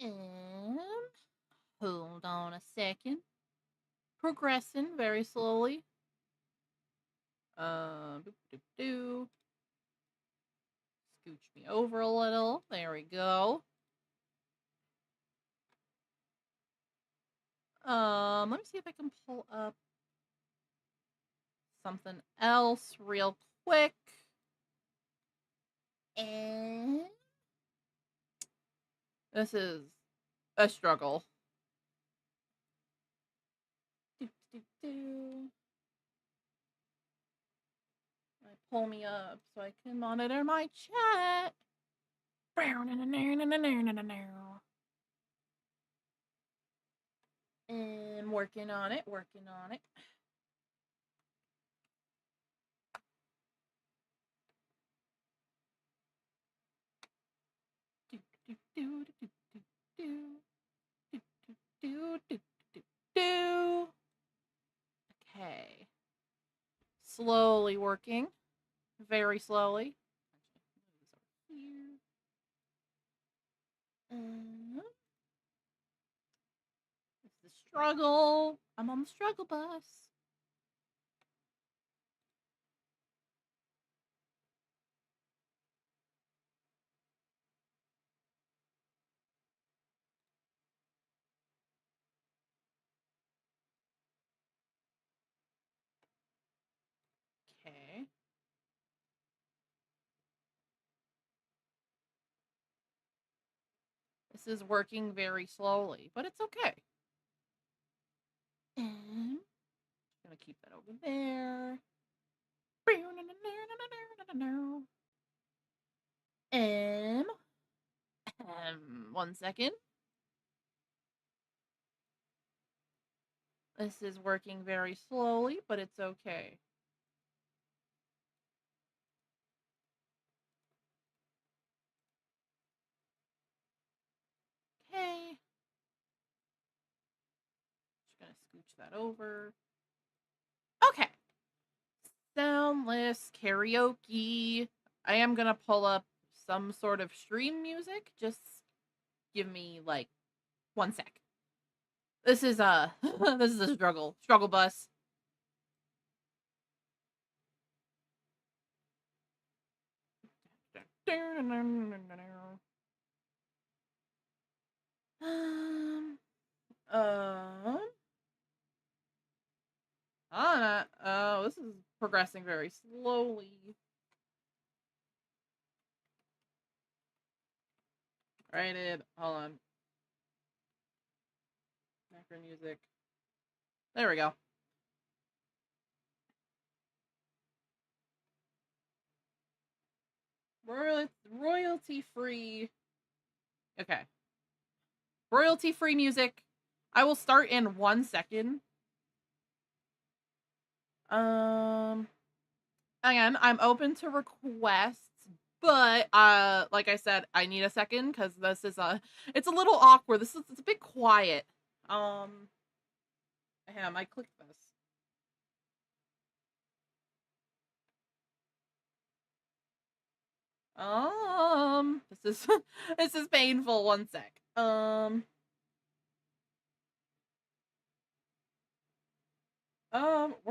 And hold on a second. Progressing very slowly. Boop, doop, doo. Scooch me over a little. There we go. Let me see if I can pull up something else real quick. And this is a struggle. Do, do, do. Pull me up so I can monitor my chat. And working on it, working on it. Do, do, do, do, do, do, do, do, do, do, do. Okay. Slowly working. Very slowly. It's the struggle. I'm on the struggle bus. Okay. This is working very slowly, but it's okay. And I'm gonna keep that over there. One second. This is working very slowly, but it's okay. Okay. Just gonna scooch that over. Okay. Soundless karaoke. I am gonna pull up some sort of stream music. Just give me like 1 sec. This is this is a struggle bus. Um, um, this is progressing very slowly. Right, hold on. Macro music. There we go. Royalty free. Okay. Royalty free music. I will start in 1 second. Again, I'm open to requests, but like I said, I need a second because this is it's a little awkward. It's a bit quiet. I clicked this. This is this is painful. 1 sec. We're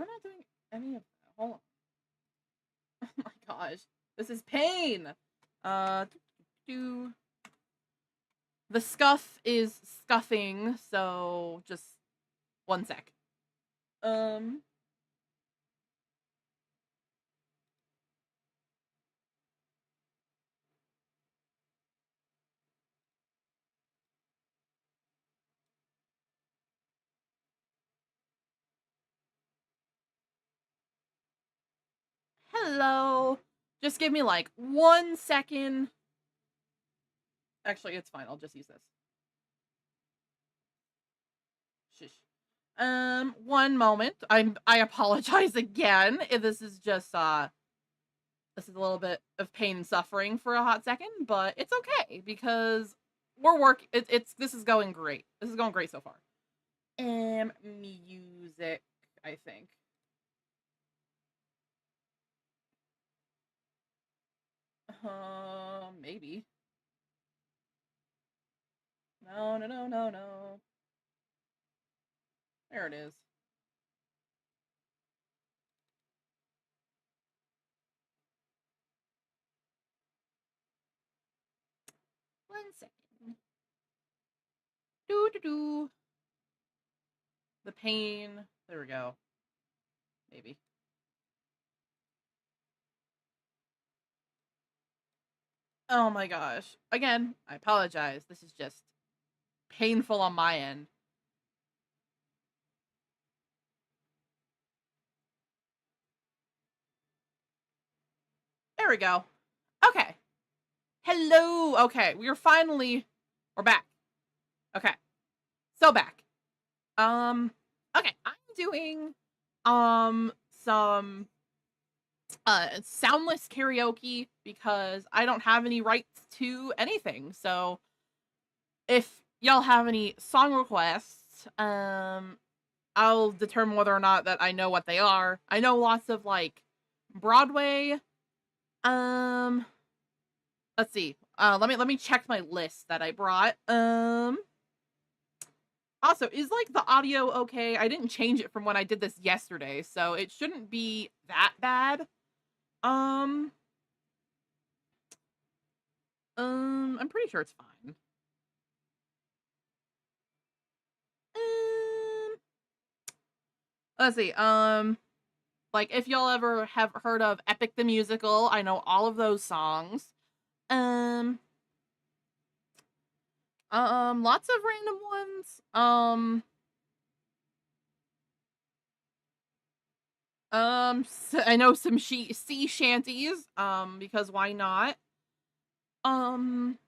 not doing any of that. Hold on. Oh my gosh, this is pain. Do the scuff is scuffing, so just 1 sec. Hello. Just give me like 1 second. Actually, it's fine. I'll just use this. Shush. 1 moment. I apologize again. This is just this is a little bit of pain and suffering for a hot second, but it's okay because this is going great. This is going great so far. Music, I think. Maybe. No, no, no, no, no. There it is. One second. Do do do. The pain. There we go. Maybe. Oh my gosh. Again, I apologize. This is just painful on my end. There we go. Okay. Hello. Okay, we're back. Okay. So back. Okay, I'm doing some soundless karaoke because I don't have any rights to anything. So if y'all have any song requests, I'll determine whether or not that I know what they are. I know lots of like Broadway. Um, let's see. Let me check my list that I brought. Also, is like the audio okay? I didn't change it from when I did this yesterday, so it shouldn't be that bad. Um, I'm pretty sure it's fine. Um, let's see. Like if y'all ever have heard of Epic the Musical, I know all of those songs. Um, lots of random ones. I know some sea shanties. Because why not? Um,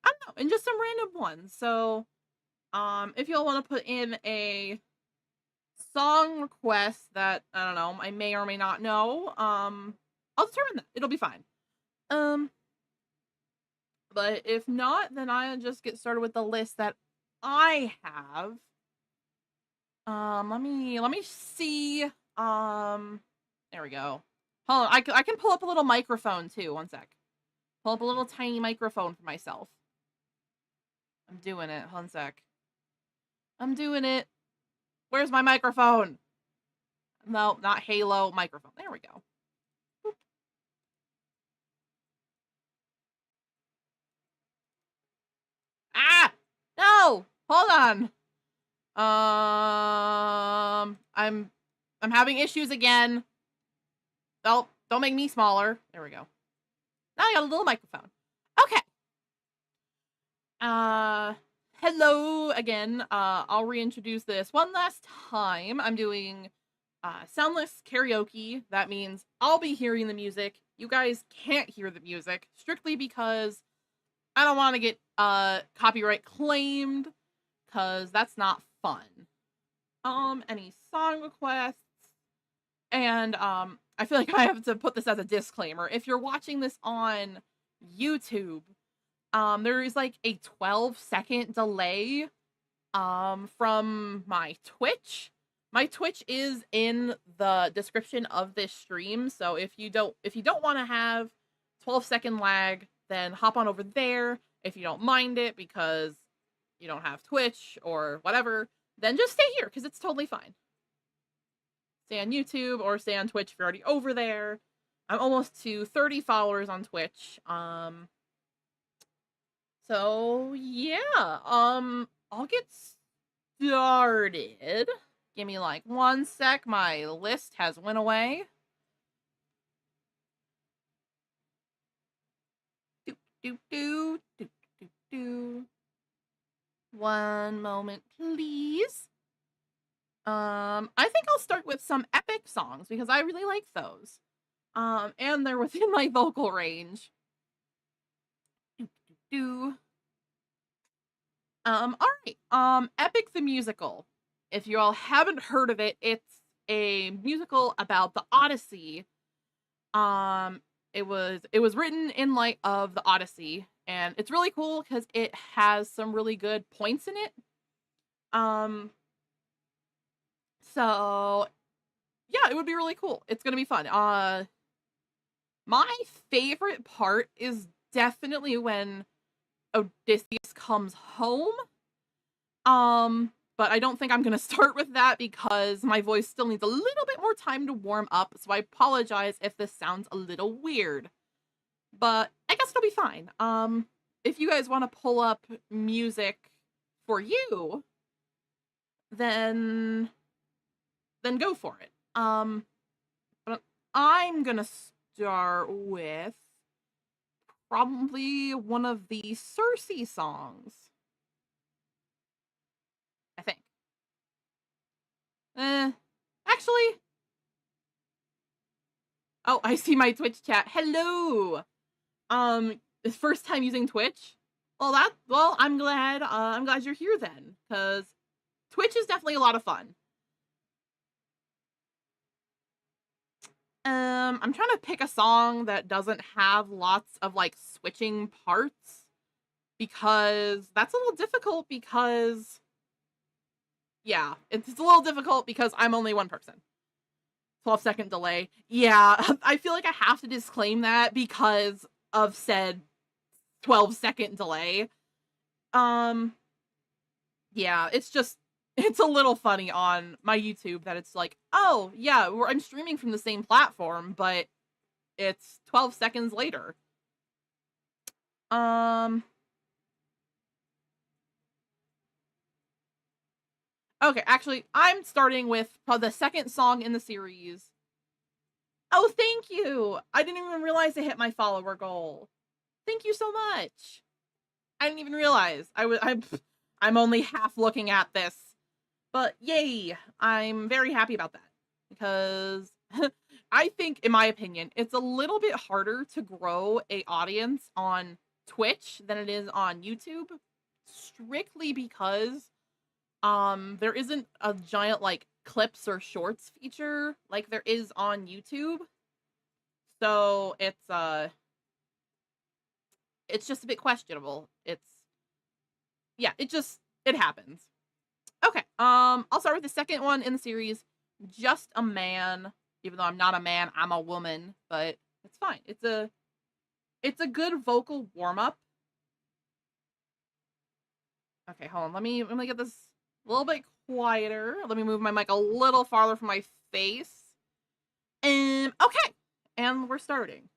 I don't know, and just some random ones. So, if y'all want to put in a song request that I don't know, I may or may not know, I'll determine that. It'll be fine. Um, but if not, then I'll just get started with the list that I have. Let me see. There we go. Hold on, I can pull up a little microphone too. One sec. Pull up a little tiny microphone for myself. I'm doing it. One sec. I'm doing it. Where's my microphone? No, not Halo microphone. There we go. Boop. Ah! No! Hold on. I'm having issues again. Oh, don't make me smaller. There we go. Now I got a little microphone. Okay. Uh, hello again. I'll reintroduce this one last time. I'm doing soundless karaoke. That means I'll be hearing the music. You guys can't hear the music strictly because I don't want to get copyright claimed because that's not fun. Any song requests, and I feel like I have to put this as a disclaimer. If you're watching this on YouTube, there is like a 12-second delay from my Twitch. My Twitch is in the description of this stream, so if you don't want to have 12-second lag, then hop on over there. If you don't mind it because you don't have Twitch or whatever, then just stay here because it's totally fine. Stay on YouTube or stay on Twitch if you're already over there. I'm almost to 30 followers on Twitch. So yeah, I'll get started. Give me like one sec. My list has went away. Do do do do do do. One moment, please. I think I'll start with some epic songs because I really like those. And they're within my vocal range. Do do do. All right. Epic the Musical. If you all haven't heard of it, it's a musical about the Odyssey. Um, it was written in light of the Odyssey, and it's really cool because it has some really good points in it. Um, so yeah, it would be really cool. It's gonna be fun. My favorite part is definitely when Odysseus Comes Home. But I don't think I'm gonna start with that because my voice still needs a little bit more time to warm up, so I apologize if this sounds a little weird. But I guess it'll be fine. If you guys want to pull up music for you, then go for it. But I'm gonna start with probably one of the Circe songs, I think. Actually, oh, I see my Twitch chat. Hello. First time using Twitch. Well, I'm glad you're here then, because Twitch is definitely a lot of fun. I'm trying to pick a song that doesn't have lots of like switching parts, because that's a little difficult because yeah, it's a little difficult because I'm only one person. 12-second delay. Yeah, I feel like I have to disclaim that because of said 12-second delay. Yeah, it's a little funny on my YouTube that it's like, oh, yeah, I'm streaming from the same platform, but it's 12 seconds later. Okay, actually, I'm starting with the second song in the series. Oh, thank you! I didn't even realize I hit my follower goal. Thank you so much! I didn't even realize. I'm only half looking at this. But yay! I'm very happy about that. Because I think, in my opinion, it's a little bit harder to grow a audience on Twitch than it is on YouTube. Strictly because there isn't a giant like clips or shorts feature like there is on YouTube. So it's just a bit questionable. Yeah, it happens. Okay. I'll start with the second one in the series, Just a Man. Even though I'm not a man, I'm a woman, but it's fine. It's a good vocal warm-up. Okay, hold on. Let me get this a little bit quieter. Let me move my mic a little farther from my face. Okay. And we're starting.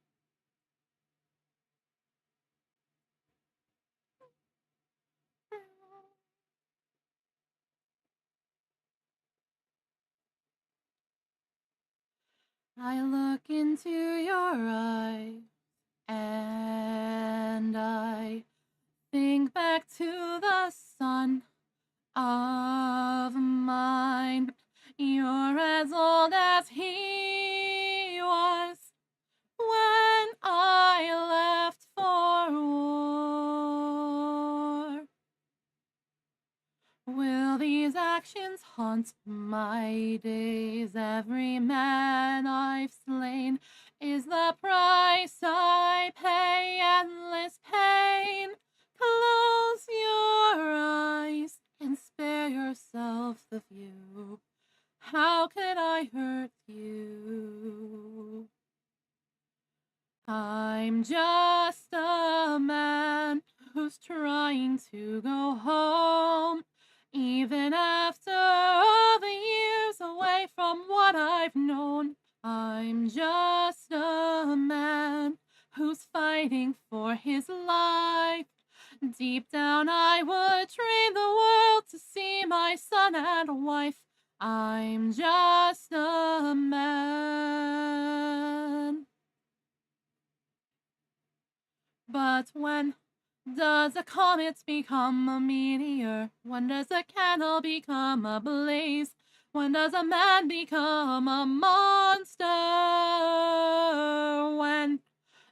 I look into your eyes and I think back to the sun of mine. You're as old as he was when I left for war. Will these actions haunt my days? Every man I've slain is the price I pay. Endless pain. Close your eyes and spare yourself the view. How could I hurt you? I'm just a man who's trying to go home. Even after all the years away from what I've known, I'm just a man who's fighting for his life. Deep down I would trade the world to see my son and wife. I'm just a man. But when does a comet become a meteor? When does a candle become a blaze? When does a man become a monster? When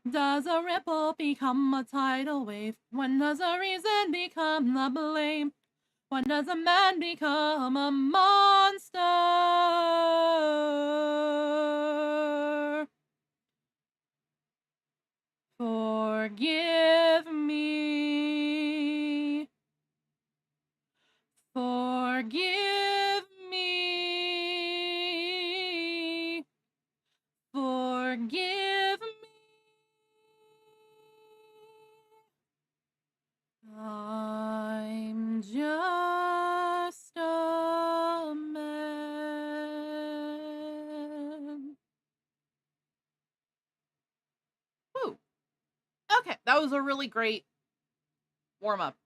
does a ripple become a tidal wave? When does a reason become the blame? When does a man become a monster? Forgive me. Forgive me. Forgive me. that was a really great warm up.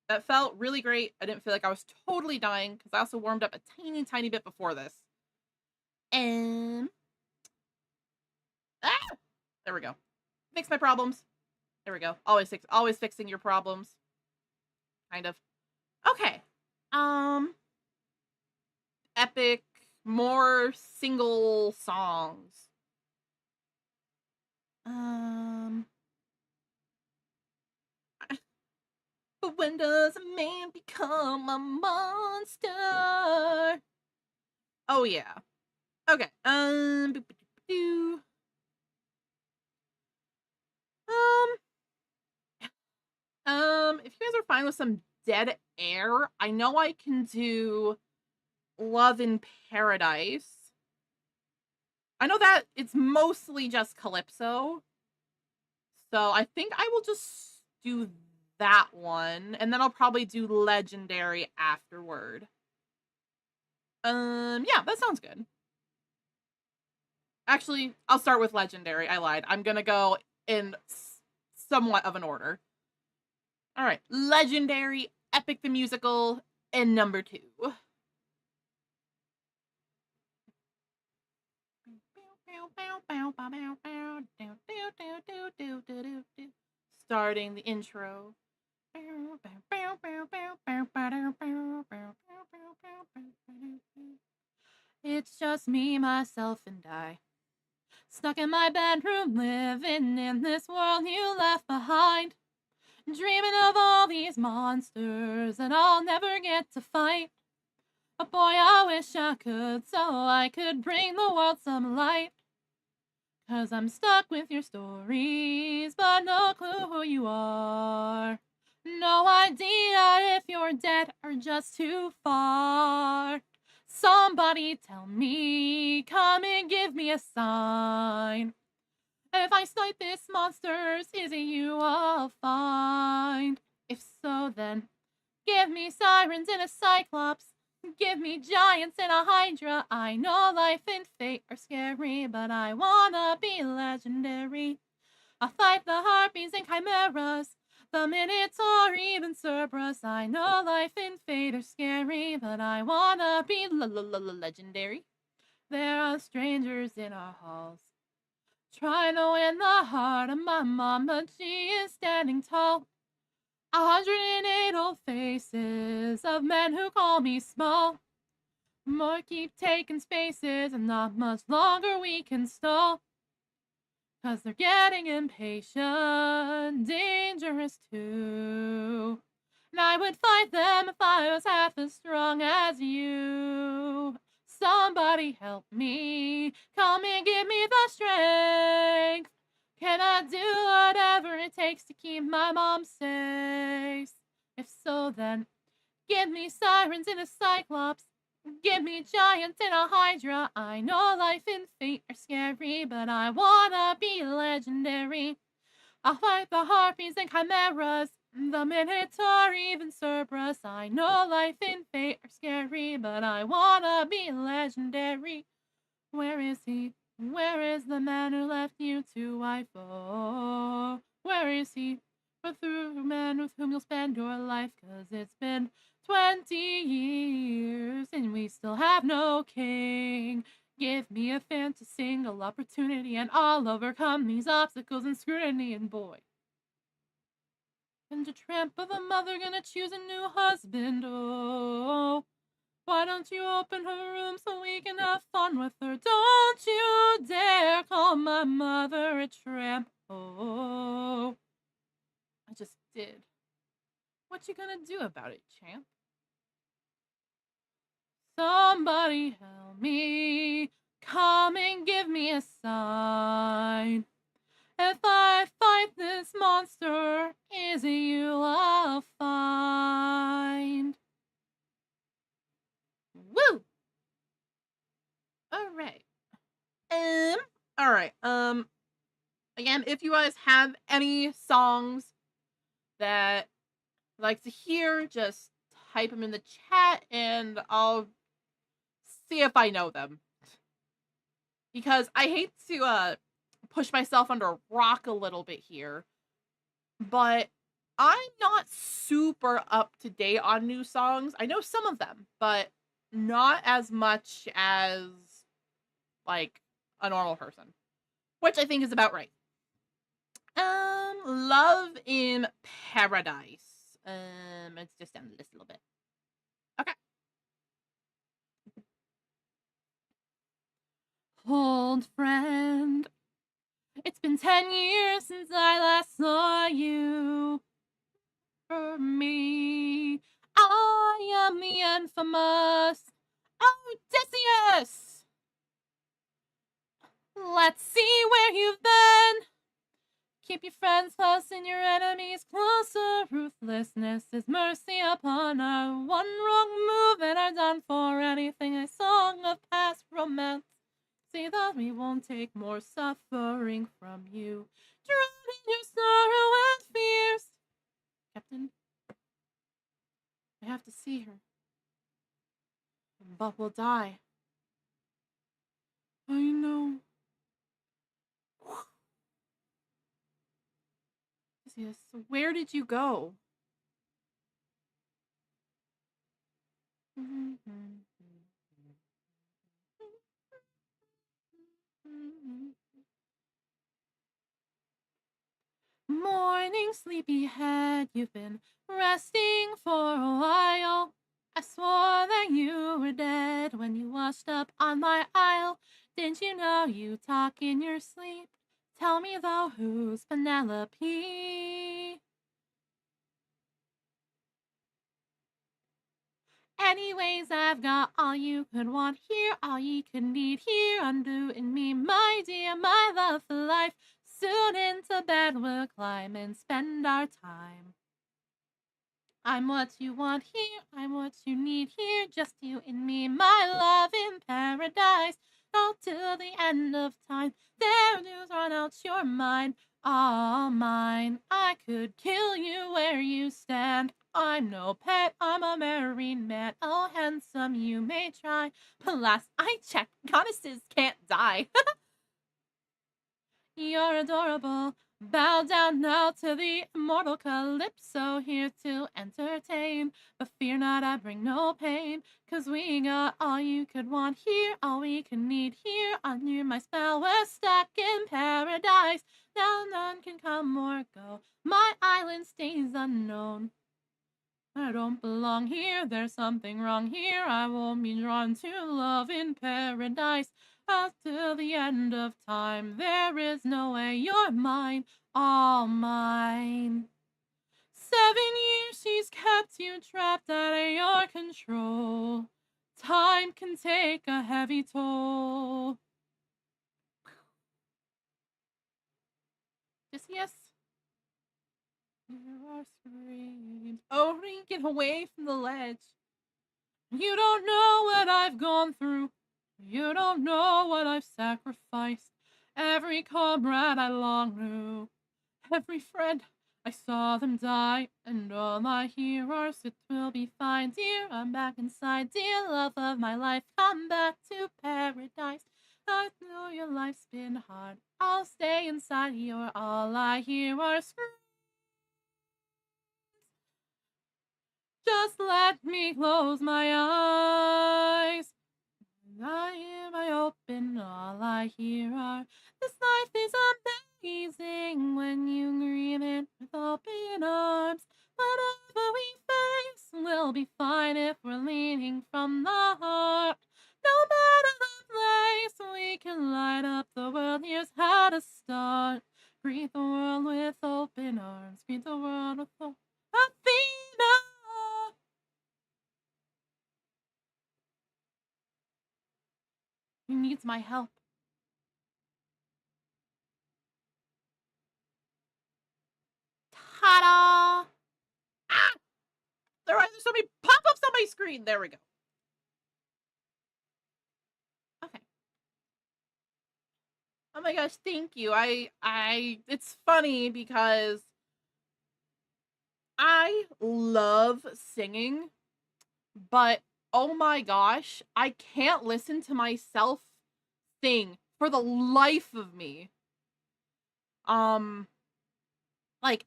That felt really great. I didn't feel like I was totally dying because I also warmed up a teeny tiny bit before this. And ah, there we go. Fix my problems. There we go. Always fixing your problems. Kind of. Okay. Um Epic, more single songs. Um but when does a man become a monster? Oh yeah. Okay. Um if you guys are fine with some dead air, I know I can do Love in Paradise. I know that it's mostly just Calypso. So I think I will just do that one. And then I'll probably do Legendary afterward. Yeah, that sounds good. Actually, I'll start with Legendary. I lied. I'm gonna go in somewhat of an order. All right. Legendary, Epic the Musical, and number 2. Starting the intro. It's just me, myself, and I. Stuck in my bedroom, living in this world you left behind. Dreaming of all these monsters that I'll never get to fight. But boy, I wish I could, so I could bring the world some light. 'Cause I'm stuck with your stories, but no clue who you are. No idea if you're dead or just too far. Somebody tell me, come and give me a sign. If I snipe this monsters, is it you I'll find? If so, then give me sirens and a cyclops. Give me giants and a hydra. I know life and fate are scary, but I wanna be legendary. I'll fight the harpies and chimeras, the minotaur, even Cerberus. I know life and fate are scary, but I wanna be legendary. There are strangers in our halls, trying to win the heart of my mom, but she is standing tall. 108 old faces of men who call me small. More keep taking spaces, and not much longer we can stall. 'Cause they're getting impatient, dangerous too. And I would fight them if I was half as strong as you. Somebody help me, come and give me the strength. Can I do whatever it takes to keep my mom safe? If so, then give me sirens and a cyclops. Give me giants and a hydra. I know life and fate are scary, but I wanna be legendary. I'll fight the harpies and chimeras, the minotaur, even Cerberus. I know life and fate are scary, but I wanna be legendary. Where is he? Where is the man who left you to wife? Oh, where is he? But through the man with whom you'll spend your life, 'cause it's been 20 years and we still have no king. Give me a fan to single opportunity and I'll overcome these obstacles and scrutiny, and boy. And a tramp of a mother gonna choose a new husband, oh. Why don't you open her room so we can have fun with her? Don't you dare call my mother a tramp, oh. I just did. What you gonna do about it, champ? Somebody help me, come and give me a sign. If I fight this monster, is it you I'll find? Woo! Alright. Alright. Again, if you guys have any songs that you'd like to hear, just type them in the chat and I'll see if I know them. Because I hate to push myself under a rock a little bit here. but I'm not super up to date on new songs. I know some of them, but not as much as like a normal person, which I think is about right. Love in Paradise. Let's just down the list a little bit. Okay. Old friend, it's been 10 years since I last saw you. For me, I am the infamous Odysseus. Let's see where you've been. Keep your friends close and your enemies closer. Ruthlessness is mercy upon our one wrong move and are done for. Anything a song of past romance. Say that we won't take more suffering from you. Drown in your sorrow and fears. Captain, I have to see her. But we'll die. I know. Yes, where did you go? Morning, sleepyhead, you've been resting for a while. I swore that you were dead when you washed up on my aisle. Didn't you know you talk in your sleep? Tell me though, who's Penelope? Anyways, I've got all you could want here, all you could need here, undoing me, my dear, my love for life. Soon into bed we'll climb and spend our time. I'm what you want here, I'm what you need here, just you and me, my love in paradise. All till the end of time, there news run out your mind, all mine. I could kill you where you stand. I'm no pet, I'm a married man. Oh, handsome, you may try, but last I checked, goddesses can't die. You're adorable. Bow down now to the immortal Calypso, here to entertain. But fear not, I bring no pain, 'cause we got all you could want here, all we could need here. Under my spell, we're stuck in paradise. Now none can come or go. My island stays unknown. I don't belong here, there's something wrong here. I won't be drawn to love in paradise. Till the end of time, there is no way you're mine, all mine. 7 years she's kept you trapped out of your control. Time can take a heavy toll. Just yes. Hear our screams. Oh, get away from the ledge. You don't know what I've gone through. You don't know what I've sacrificed. Every comrade I long knew, every friend I saw them die, and all my heroes, it will be fine, dear. I'm back inside, dear love of my life. Come back to paradise. I know your life's been hard. I'll stay inside. You're all I hear are screams. Just let me close my eyes. I hear my open, all I hear are, this life is amazing when you greet it with open arms. Whatever we face, we'll be fine if we're leaning from the heart. No matter the place, we can light up the world. Here's how to start. Greet the world with open arms. Greet the world with Athena. He needs my help. Ta-da! Ah! There's so many pop-ups on my screen. There we go. Okay. Oh my gosh, thank you. It's funny because I love singing, but oh my gosh, I can't listen to myself sing for the life of me. Um, like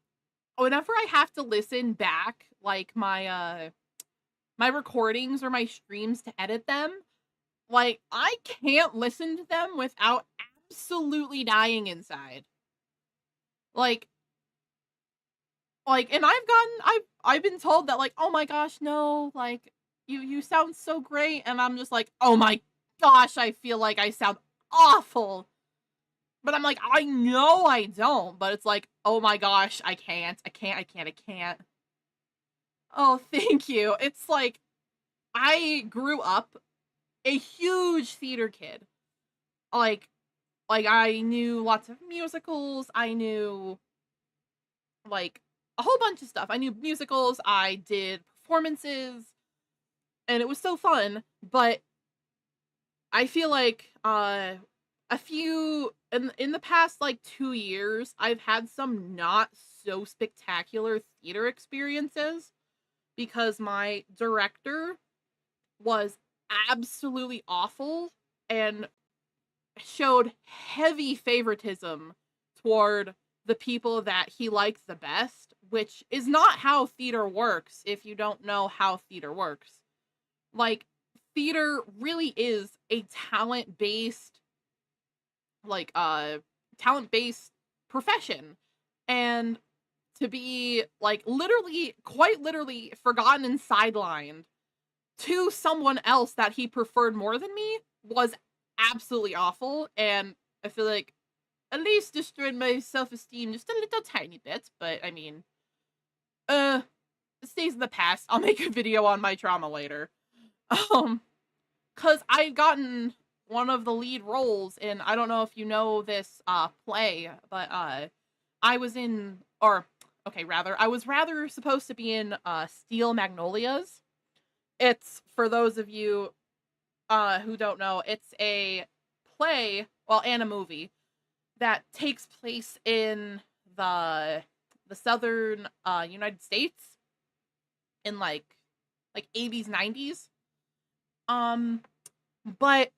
whenever I have to listen back, like, my recordings or my streams to edit them, like, I can't listen to them without absolutely dying inside. Like and I've been told that, like, "Oh my gosh, no, like, you sound so great," and I'm just like, "Oh my gosh, I feel like I sound awful." But I'm like, "I know I don't," but it's like, "Oh my gosh, I can't, I can't, I can't, I can't." Oh, thank you. It's like, I grew up a huge theater kid. Like I knew lots of musicals, I knew, like, a whole bunch of stuff. I knew musicals, I did performances, and it was so fun, but I feel like, a few in the past, like, 2 years, I've had some not so spectacular theater experiences because my director was absolutely awful and showed heavy favoritism toward the people that he liked the best, which is not how theater works if you don't know how theater works. Like, theater really is a like, talent-based profession, and to be, like, literally, quite literally forgotten and sidelined to someone else that he preferred more than me was absolutely awful, and I feel like at least destroyed my self-esteem just a little tiny bit, but I mean, uh, it stays in the past. I'll make a video on my trauma later. Um, cause I'd gotten one of the lead roles in, I don't know if you know this, play, but, I was in or, okay, rather, I was rather supposed to be in, Steel Magnolias. It's, for those of you, who don't know, it's a play, well, and a movie that takes place in the southern, United States in, like 80s, 90s. Um, but,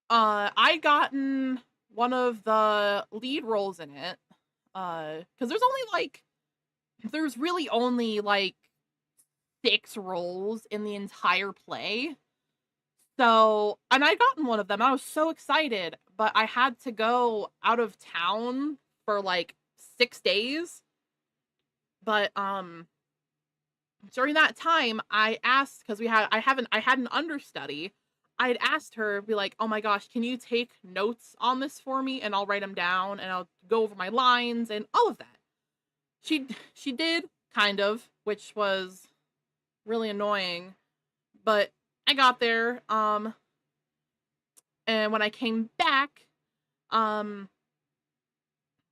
I gotten one of the lead roles in it, because there's really only, like, 6 roles in the entire play. So and I'd gotten one of them, I was so excited, but I had to go out of town for, like, 6 days, but, during that time, I asked because I had an understudy. I'd asked her, be like, "Oh my gosh, can you take notes on this for me? And I'll write them down, and I'll go over my lines and all of that." She did, kind of, which was really annoying, but I got there, and when I came back, um,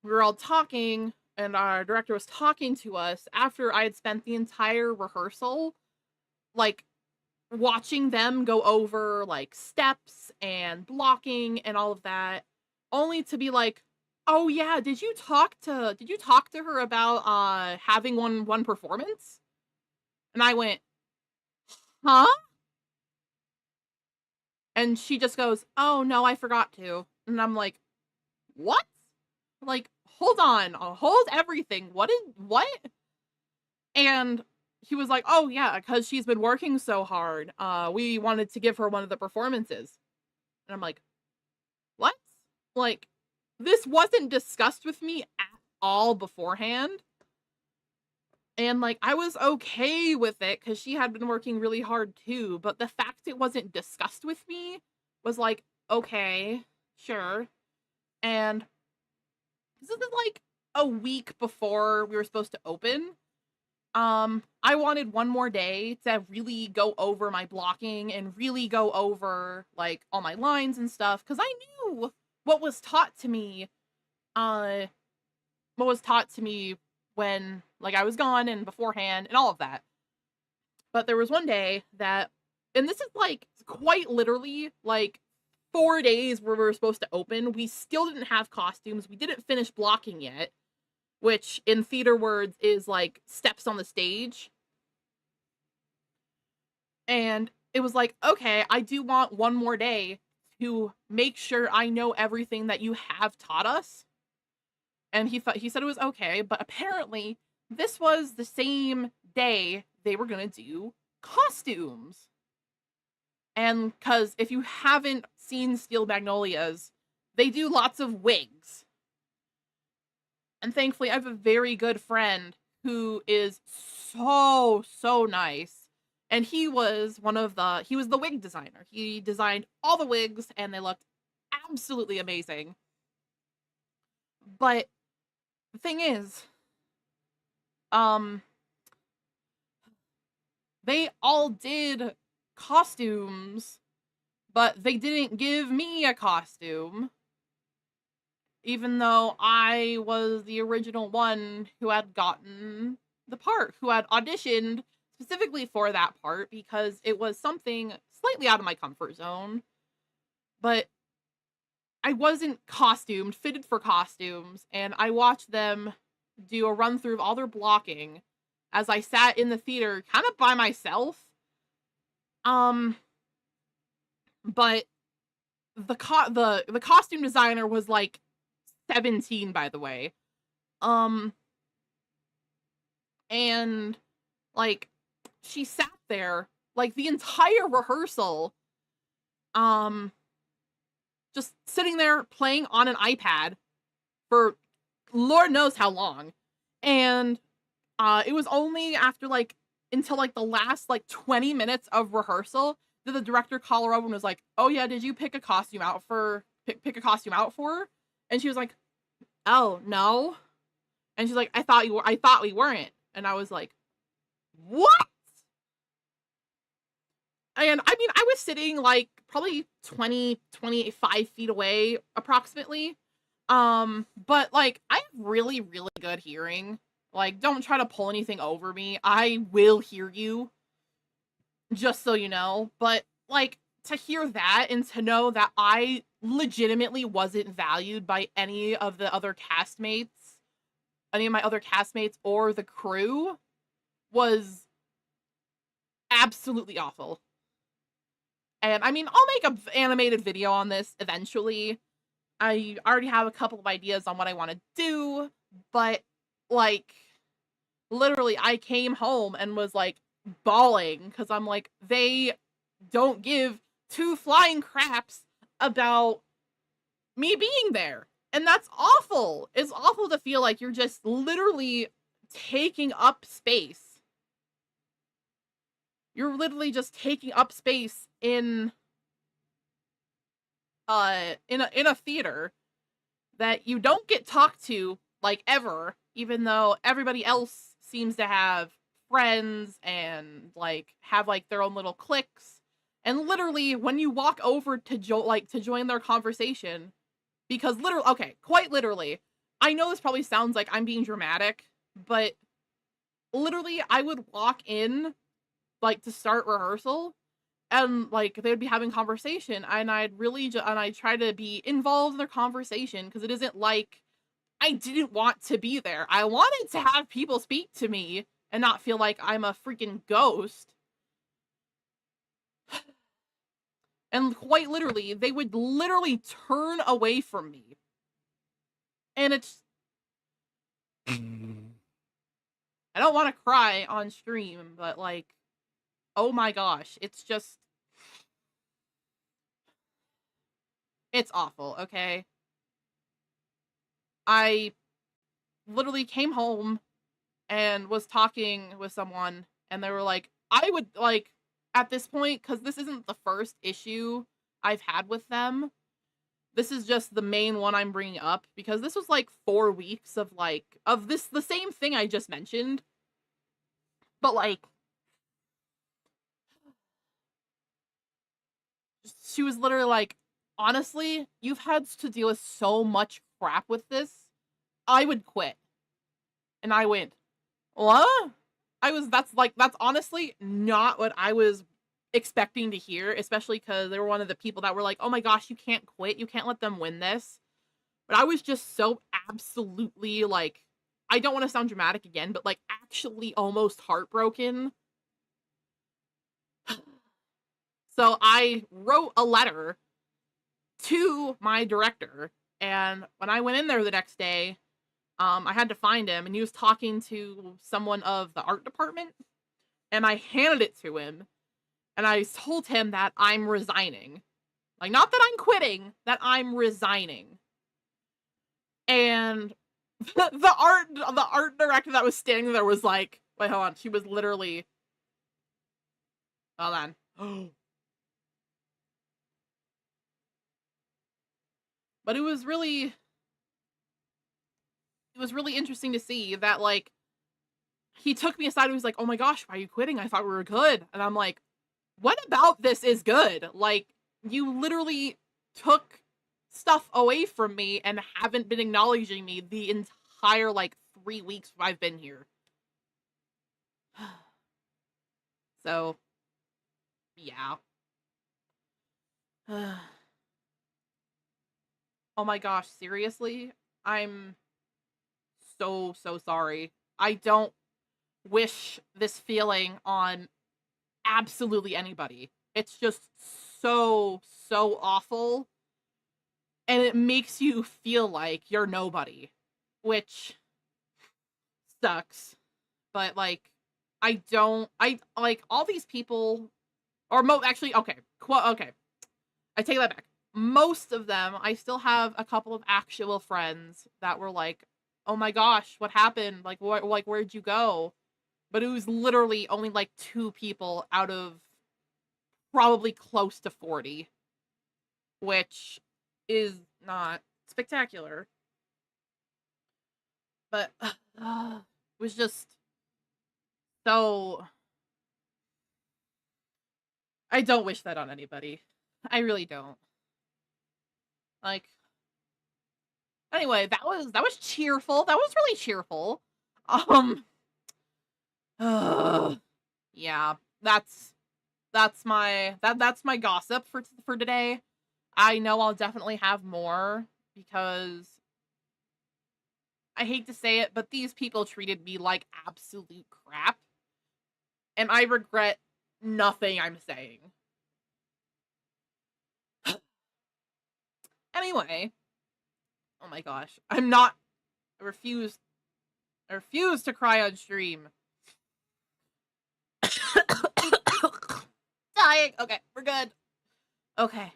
we were all talking, and our director was talking to us after I had spent the entire rehearsal, like, watching them go over, like, steps and blocking and all of that, only to be like, "Oh, yeah, did you talk to her about, having one performance?" And I went, "Huh?" And she just goes, "Oh, no, I forgot to." And I'm like, "What?" Like, "Hold on, hold everything. What?" And he was like, "Oh, yeah, because 'cause she's been working so hard. We wanted to give her one of the performances." And I'm like, "What?" Like, this wasn't discussed with me at all beforehand. And, like, I was okay with it because she had been working really hard too, but the fact it wasn't discussed with me was like, "Okay, sure." And this is, like, a week before we were supposed to open. I wanted one more day to really go over my blocking and really go over, like, all my lines and stuff because I knew what was taught to me, uh, what was taught to me when, like, I was gone and beforehand and all of that. But there was one day that and this is, like, quite literally, like, 4 days where we were supposed to open, we still didn't have costumes, we didn't finish blocking yet, which in theater words is, like, steps on the stage. And it was like, "Okay, I do want one more day to make sure I know everything that you have taught us." and he said it was okay, but apparently this was the same day they were gonna do costumes. And because if you haven't seen Steel Magnolias, they do lots of wigs. And thankfully, I have a very good friend who is so nice. And he was the wig designer. He designed all the wigs and they looked absolutely amazing. But the thing is, um, they all did costumes, but they didn't give me a costume. Even though I was the original one who had gotten the part, who had auditioned specifically for that part because it was something slightly out of my comfort zone. But I wasn't fitted for costumes, and I watched them do a run through of all their blocking as I sat in the theater kind of by myself. But the costume designer was like 17, by the way. And like she sat there like the entire rehearsal, just sitting there playing on an iPad for Lord knows how long. And it was only after like until like the last like 20 minutes of rehearsal that the director called her over and was like, "Oh yeah, did you pick a costume out for pick a costume out for her?" And she was like, "Oh, no." And she's like, I thought we weren't." And I was like, "What?" And I mean, I was sitting like probably 25 feet away approximately. But like I have really good hearing. Like, don't try to pull anything over me. I will hear you, just so you know. But like to hear that and to know that I legitimately wasn't valued by any of my other castmates or the crew was absolutely awful. And I mean, I'll make an animated video on this eventually. I already have a couple of ideas on what I want to do, but like literally I came home and was like bawling because I'm like, they don't give two flying craps about me being there. And that's awful. It's awful to feel like you're just literally taking up space. You're literally just taking up space in a theater that you don't get talked to like ever, even though everybody else seems to have friends and like have like their own little cliques. And literally when you walk over to join their conversation, because literally, okay, quite literally, I know this probably sounds like I'm being dramatic, but literally I would walk in like to start rehearsal and like they would be having conversation and I'd try to be involved in their conversation because it isn't like I didn't want to be there. I wanted to have people speak to me and not feel like I'm a freaking ghost. And quite literally, they would literally turn away from me. And it's I don't want to cry on stream, but like, oh my gosh, it's awful, okay? I literally came home and was talking with someone, and they were like, I would like, at this point, because this isn't the first issue I've had with them. This is just the main one I'm bringing up, because this was like 4 weeks of the same thing I just mentioned. But like, she was literally like, honestly, you've had to deal with so much crap with this. I would quit. And I went, what? That's honestly not what I was expecting to hear, especially because they were one of the people that were like, oh my gosh, you can't quit. You can't let them win this. But I was just so absolutely like, I don't want to sound dramatic again, but like actually almost heartbroken. So I wrote a letter to my director. And when I went in there the next day, I had to find him, and he was talking to someone of the art department, and I handed it to him, and I told him that I'm resigning. Like, not that I'm quitting, that I'm resigning. And the art director that was standing there was like, wait, hold on. She was literally, hold on. But it was really interesting to see that, like, he took me aside and was like, "Oh my gosh, why are you quitting? I thought we were good." And I'm like, "What about this is good? Like, you literally took stuff away from me and haven't been acknowledging me the entire, like, 3 weeks I've been here." So, yeah. Oh my gosh, seriously? I'm so, so sorry. I don't wish this feeling on absolutely anybody. It's just so, so awful, and it makes you feel like you're nobody, which sucks. But, like, I like, all these people, or actually, okay, okay, I take that back. Most of them, I still have a couple of actual friends that were like, "Oh my gosh, what happened? Like, what, like, where'd you go?" But it was literally only like 2 people out of probably close to 40, which is not spectacular. But it was just so, I don't wish that on anybody. I really don't. Like, anyway, that was cheerful. That was really cheerful. Um yeah, that's my gossip for today. I know I'll definitely have more because I hate to say it, but these people treated me like absolute crap, and I regret nothing I'm saying. Anyway, oh my gosh, I refuse I refuse to cry on stream. Dying. Okay, we're good. Okay.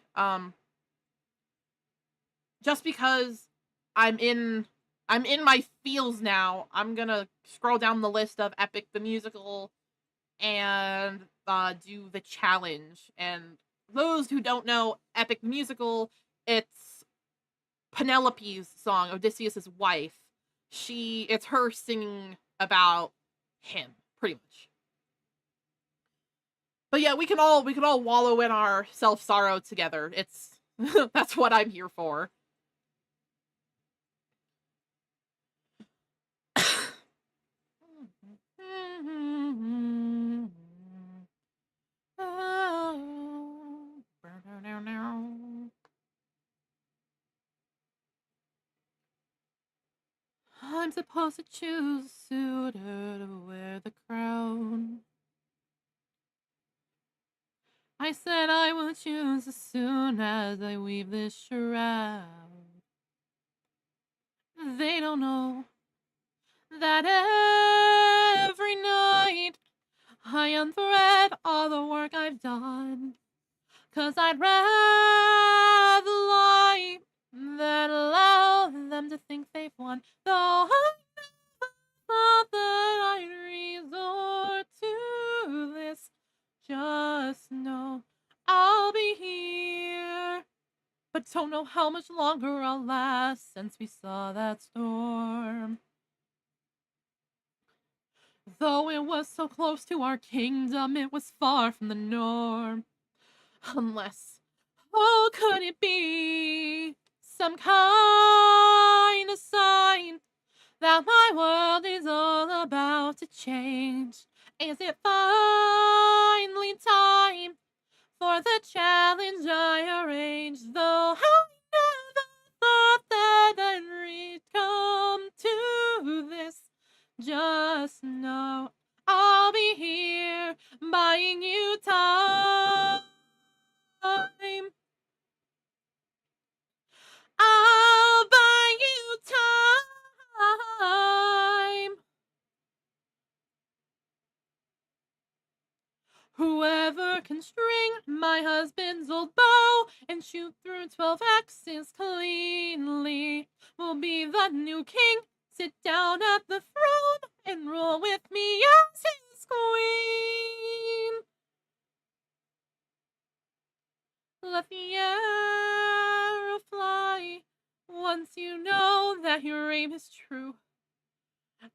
Just because I'm in I'm in my feels now, I'm gonna scroll down the list of Epic the Musical and do the challenge. And those who don't know Epic the Musical, it's Penelope's song, Odysseus's wife. It's her singing about him, pretty much. But yeah, we can all wallow in our self sorrow together. It's that's what I'm here for. I'm supposed to choose a suitor to wear the crown. I said I will choose as soon as I weave this shroud. They don't know that every night I unthread all the work I've done. 'Cause I'd rather lie than allow them to think they've won. Though I never thought that I'd resort to this. Just know I'll be here, but don't know how much longer I'll last since we saw that storm. Though it was so close to our kingdom, it was far from the norm. Unless, oh, could it be some kind of sign that my world is all about to change? Is it finally time for the challenge I arranged? Though I never thought that I'd come to this. Just know I'll be here buying you time. I'll buy you Whoever can string my husband's old bow and shoot through 12 axes cleanly will be the new king. Sit down at the throne and rule with me as his queen. Let the arrow fly once you know that your aim is true.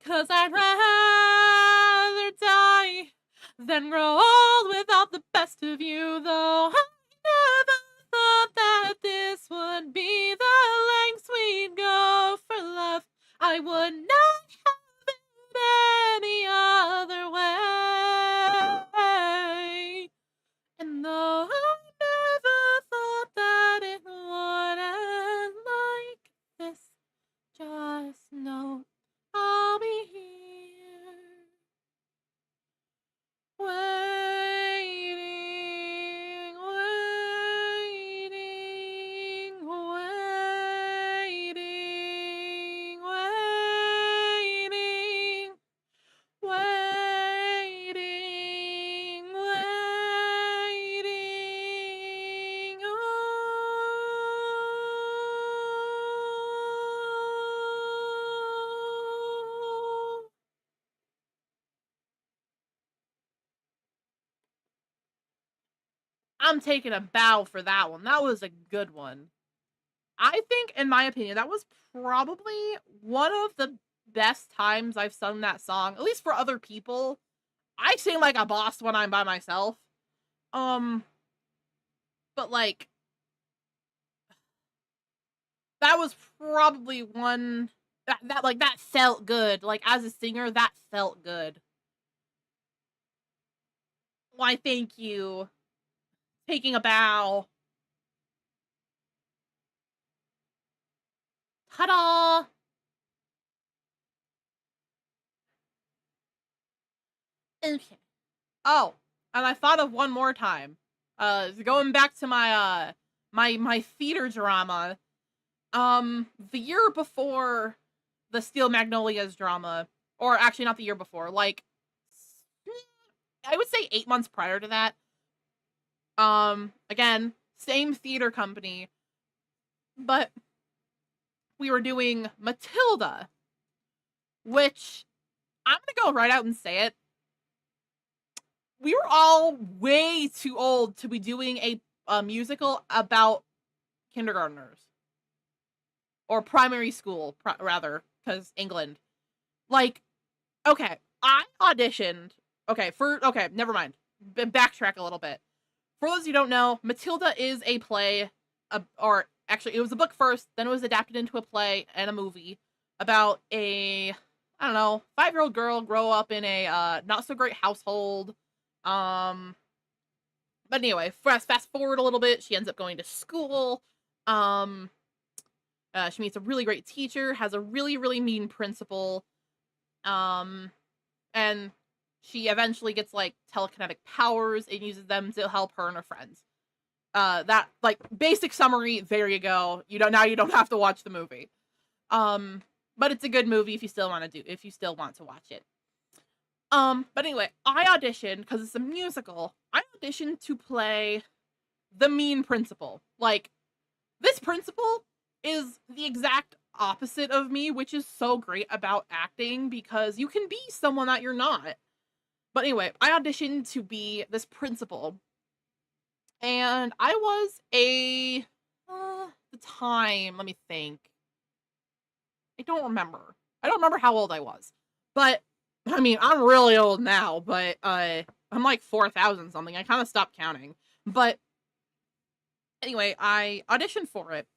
'Cause I'd rather die than grow old without the best of you, though I never thought that this would be the lengths we'd go for love. I would not have it any other way. And though I never thought that it would end like this, just know I'll be here, waiting, waiting, waiting, waiting, waiting, waiting. I'm taking a bow for that one. That was a good one. I think, in my opinion, that was probably one of the best times I've sung that song, at least for other people. I sing like a boss when I'm by myself. Um, but like, that was probably one that felt good. Like, as a singer, that felt good. Why, thank you. Taking a bow. Ta-da! Okay. Oh, and I thought of one more time. Going back to my theater drama. The year before the Steel Magnolias drama, or actually not the year before, like, I would say 8 months prior to that. Again, same theater company, but we were doing Matilda, which I'm gonna go right out and say it. We were all way too old to be doing a musical about kindergartners. Or primary school, rather, because England. Like, okay, I auditioned. Okay, never mind. Backtrack a little bit. For those who don't know, Matilda is a play, or actually, it was a book first, then it was adapted into a play and a movie about a, I don't know, 5-year-old girl grow up in a not so great household. But anyway, fast forward a little bit, she ends up going to school. She meets a really great teacher, has a really, really mean principal. And she eventually gets like telekinetic powers and uses them to help her and her friends. That, like, basic summary, there you go. Now you don't have to watch the movie. But it's a good movie if you still want to watch it. But anyway, I auditioned because it's a musical. I auditioned to play the mean principal. Like, this principal is the exact opposite of me, which is so great about acting because you can be someone that you're not. But anyway, I auditioned to be this principal. And I was the time, let me think. I don't remember how old I was. But, I mean, I'm really old now, but I'm like 4,000 something. I kind of stopped counting. But anyway, I auditioned for it.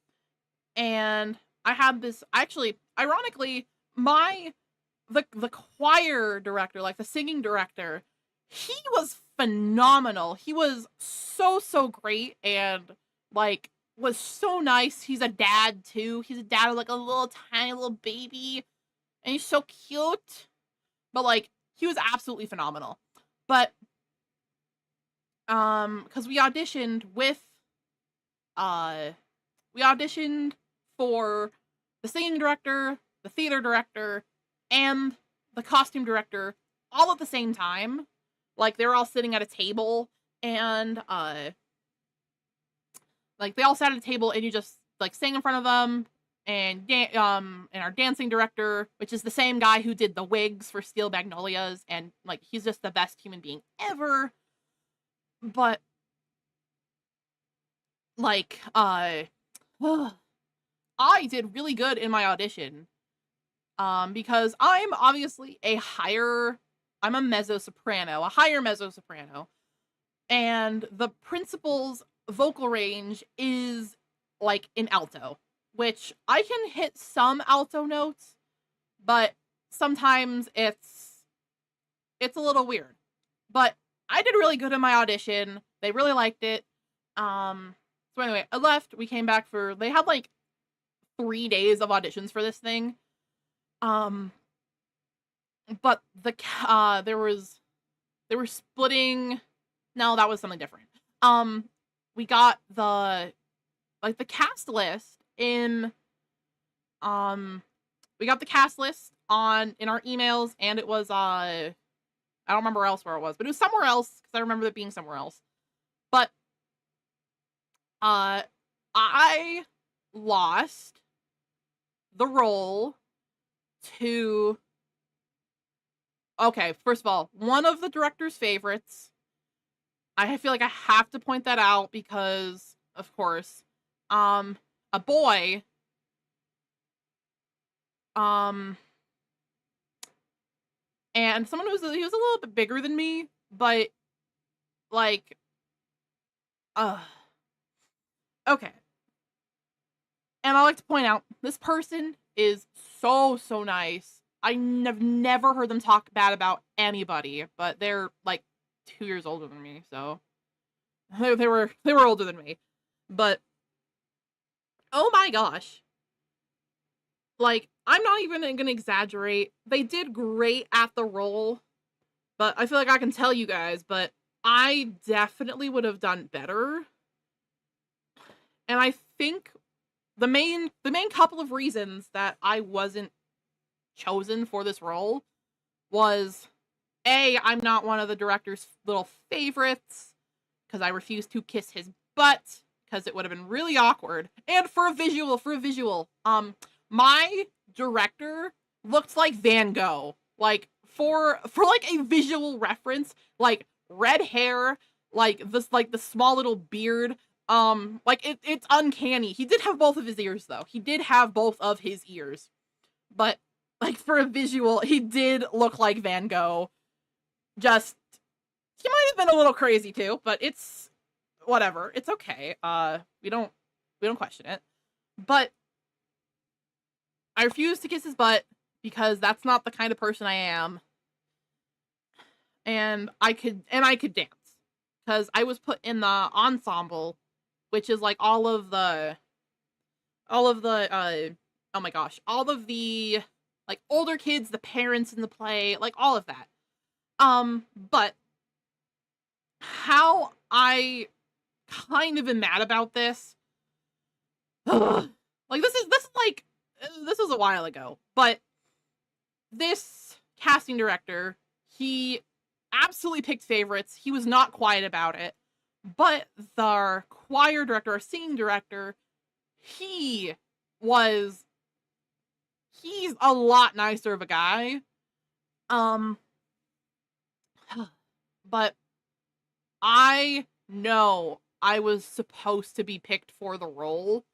And I had this, actually, ironically, the choir director, like the singing director, he was phenomenal. He was so great and, like, was so nice. He's a dad too. He's a dad of like a little tiny little baby, and he's so cute. But like, he was absolutely phenomenal. But because we auditioned for the singing director, the theater director, and the costume director all at the same time. Like, they were all sitting at a table, and, like, they all sat at a table, and you just, like, sang in front of them, and and our dancing director, which is the same guy who did the wigs for Steel Magnolias, and, like, he's just the best human being ever, but, like, I did really good in my audition, because I'm obviously I'm a mezzo-soprano, a higher mezzo-soprano, and the principal's vocal range is like an alto, which I can hit some alto notes, but sometimes it's a little weird. But I did really good in my audition. They really liked it. So anyway, I left. We came back they had like 3 days of auditions for this thing. But they were splitting. No, that was something different. We got the cast list in, we got the cast list in our emails, and it was, I don't remember else where it was, but it was somewhere else, because I remember it being somewhere else. But, I lost the role to, okay, first of all, one of the director's favorites. I feel like I have to point that out because, of course, a boy, and someone he was a little bit bigger than me, but, like, okay. And I like to point out, this person is so, so nice. I've never heard them talk bad about anybody, but they're, like, 2 years older than me, so they were older than me. But, oh my gosh. Like, I'm not even gonna exaggerate. They did great at the role, but I feel like I can tell you guys, but I definitely would have done better. And I think the main couple of reasons that I wasn't chosen for this role was, A, I'm not one of the director's little favorites, because I refused to kiss his butt, because it would have been really awkward. And for a visual, my director looked like Van Gogh. Like, for like a visual reference, like red hair, like this, like the small little beard, like it's uncanny. He did have both of his ears though. He did have both of his ears. But like for a visual, he did look like Van Gogh. Just, he might have been a little crazy too, but it's whatever. It's okay. We don't question it. But I refuse to kiss his butt because that's not the kind of person I am. And I could dance, because I was put in the ensemble, which is like all of the oh my gosh, all of the like older kids, the parents in the play, like all of that. But how I kind of am mad about this, like this was a while ago, but this casting director, he absolutely picked favorites. He was not quiet about it. But our choir director, our singing director, he's a lot nicer of a guy. But I know I was supposed to be picked for the role,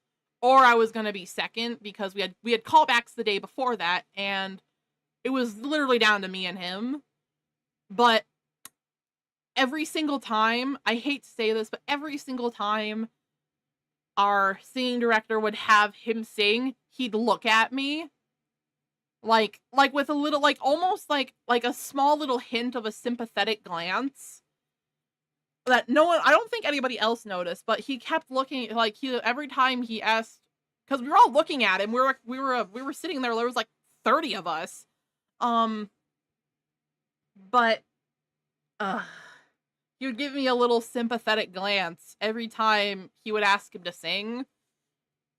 or I was gonna be second, because we had callbacks the day before that, and it was literally down to me and him. But every single time, I hate to say this, but every single time our singing director would have him sing, he'd look at me like with a little, like almost like a small little hint of a sympathetic glance that I don't think anybody else noticed, but he kept looking, like every time he asked, because we were all looking at him, we were sitting there was like 30 of us, but he would give me a little sympathetic glance every time he would ask him to sing,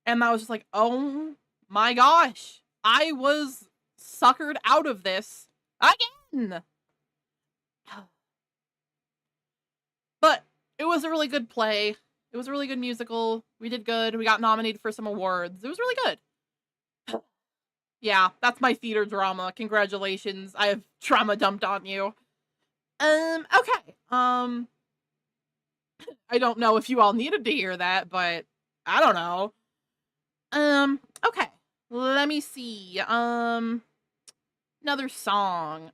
and I was just like, oh my gosh, I was suckered out of this again. It was a really good play. It was a really good musical. We did good. We got nominated for some awards. It was really good. Yeah, that's my theater drama. Congratulations. I have trauma dumped on you. Okay. I don't know if you all needed to hear that, but I don't know. Okay. Let me see. Another song.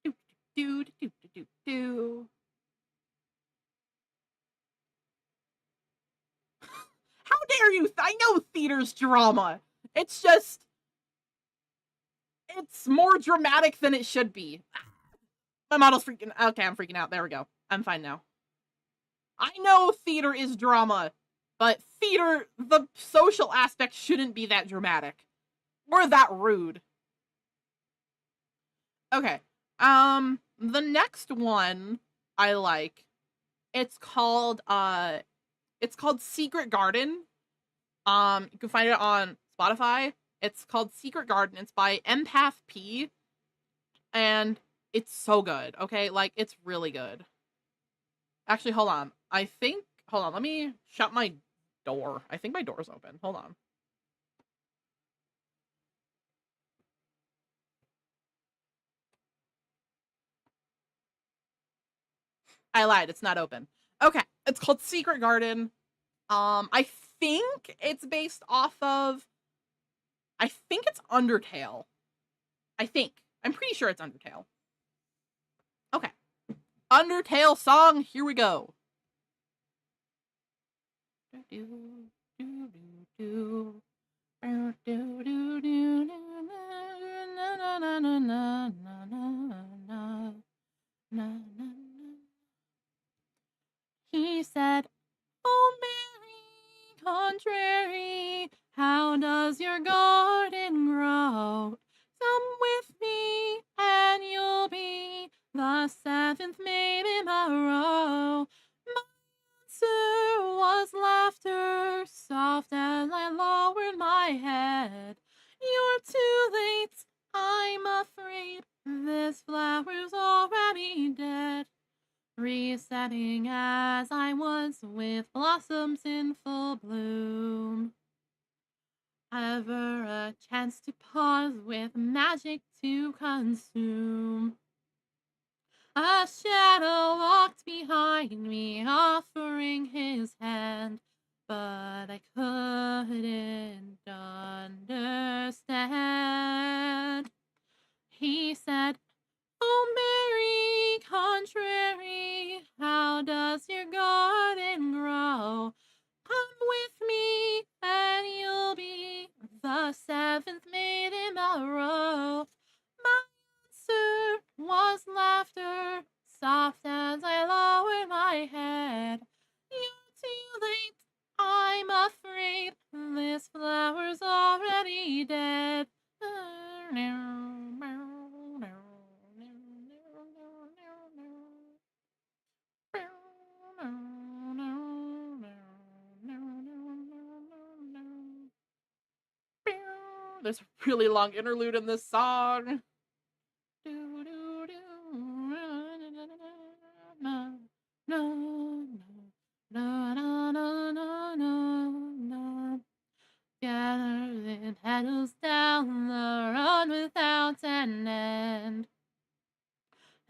Do, do, do, do, do, do. How dare you? I know theater's drama. It's just, it's more dramatic than it should be. My model's freaking. Okay, I'm freaking out. There we go. I'm fine now. I know theater is drama, but theater, the social aspect shouldn't be that dramatic or that rude. Okay. The next one I like. It's called Secret Garden. You can find it on Spotify. It's called Secret Garden. It's by Empath P, and it's so good. Okay, like it's really good. Actually, hold on. Hold on. Let me shut my door. I think my door's open. Hold on. I lied. It's not open. Okay, it's called Secret Garden. I think it's based off of. I think it's Undertale. I think. I'm pretty sure it's Undertale. Okay. Undertale song. Here we go. He said, "Oh, Mary, contrary, how does your garden grow? Come with me, and you'll be the seventh maid in a row." My answer was laughter, soft as I lowered my head. "You're too late, I'm afraid. This flower's already dead." Resetting as I was with blossoms in full bloom. Ever a chance to pause with magic to consume. A shadow walked behind me, offering his hand, but I couldn't understand. He said, "Oh, Mary, contrary, how does your garden grow? Come with me, and you'll be the seventh maid in a row." My answer was laughter, soft as I lowered my head. "You're too late, I'm afraid. This flower's already dead." There's a really long interlude in this song. Gathering petals down the road without an end.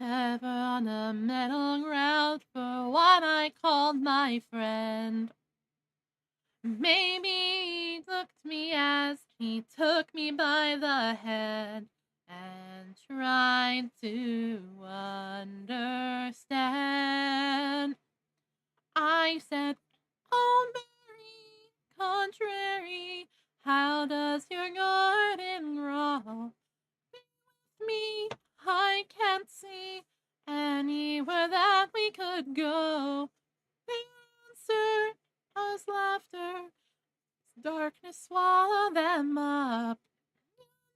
Ever on the middle ground for what I called my friend. Maybe he looked me as he took me by the hand and tried to understand. I said, "Oh, Mary, contrary, how does your garden grow? With me, I can't see anywhere that we could go." The answer was laughter. Darkness swallow them up.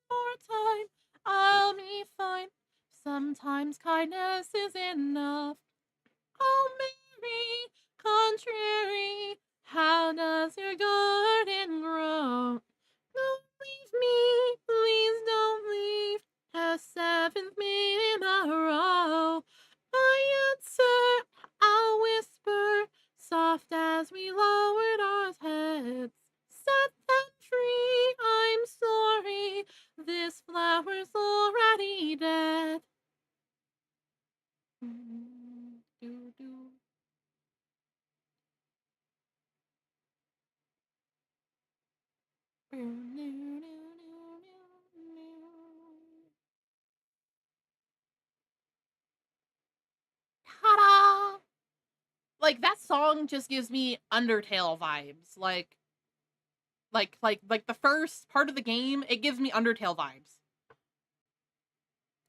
More time, I'll be fine. Sometimes kindness is enough. "Oh, Mary, contrary, how does your garden grow? Don't leave me, please don't leave. A seventh maid in a row." My answer, I'll whisper, like, that song just gives me Undertale vibes, like the first part of the game, it gives me Undertale vibes.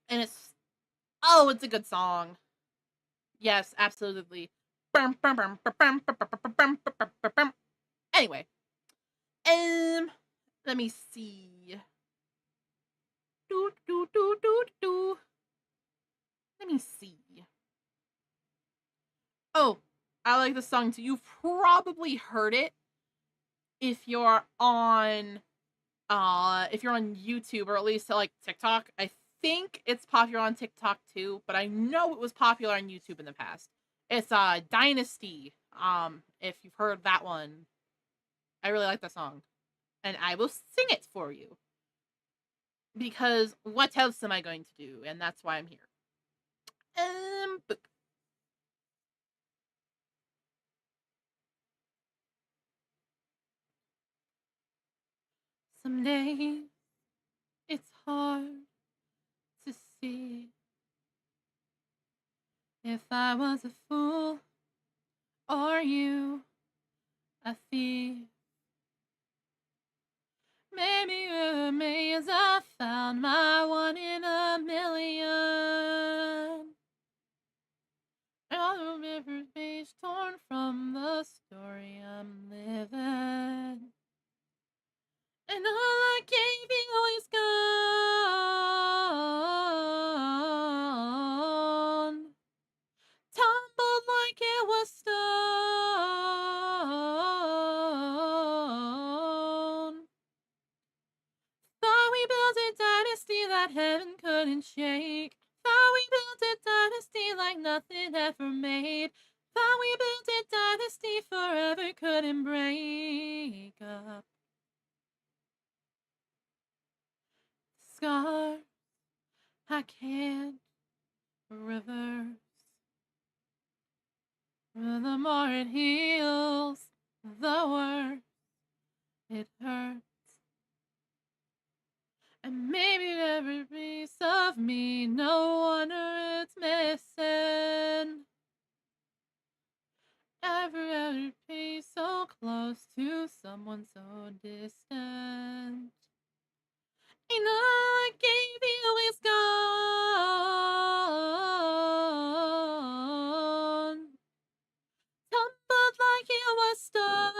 And it's a good song. Yes, absolutely. Anyway, um, let me see. Do, do, do, do, do. Let me see. Oh, I like this song too. You've probably heard it if you're on YouTube, or at least like TikTok. I think it's popular on TikTok too, but I know it was popular on YouTube in the past. It's Dynasty. If you've heard that one, I really like that song, and I will sing it for you because what else am I going to do? And that's why I'm here. But some days it's hard to see if I was a fool or you a thief. Maybe you're amazed I found my one in a million. All the river page torn from the story I'm living. And all I gave you is gone. Tumbled like it was stone. Thought we built a dynasty that heaven couldn't shake. Thought we built a dynasty like nothing ever made. Thought we built a dynasty forever couldn't break up. Scars I can't reverse. The more it heals, the worse it hurts. And maybe every piece of me, no wonder it's missing. Every piece so close to someone so distant. And all I gave you is gone. Tumbled like it was stone.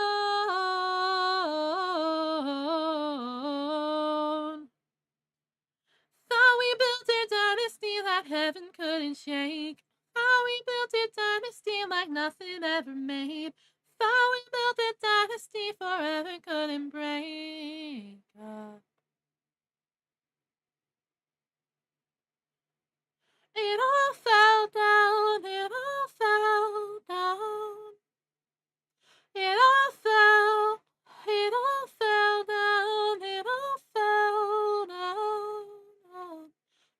Thought we built a dynasty that heaven couldn't shake. Thought we built a dynasty like nothing ever made. Thought we built a dynasty forever couldn't break up. It all fell down, it all fell down. It all fell, it all fell down, it all fell down.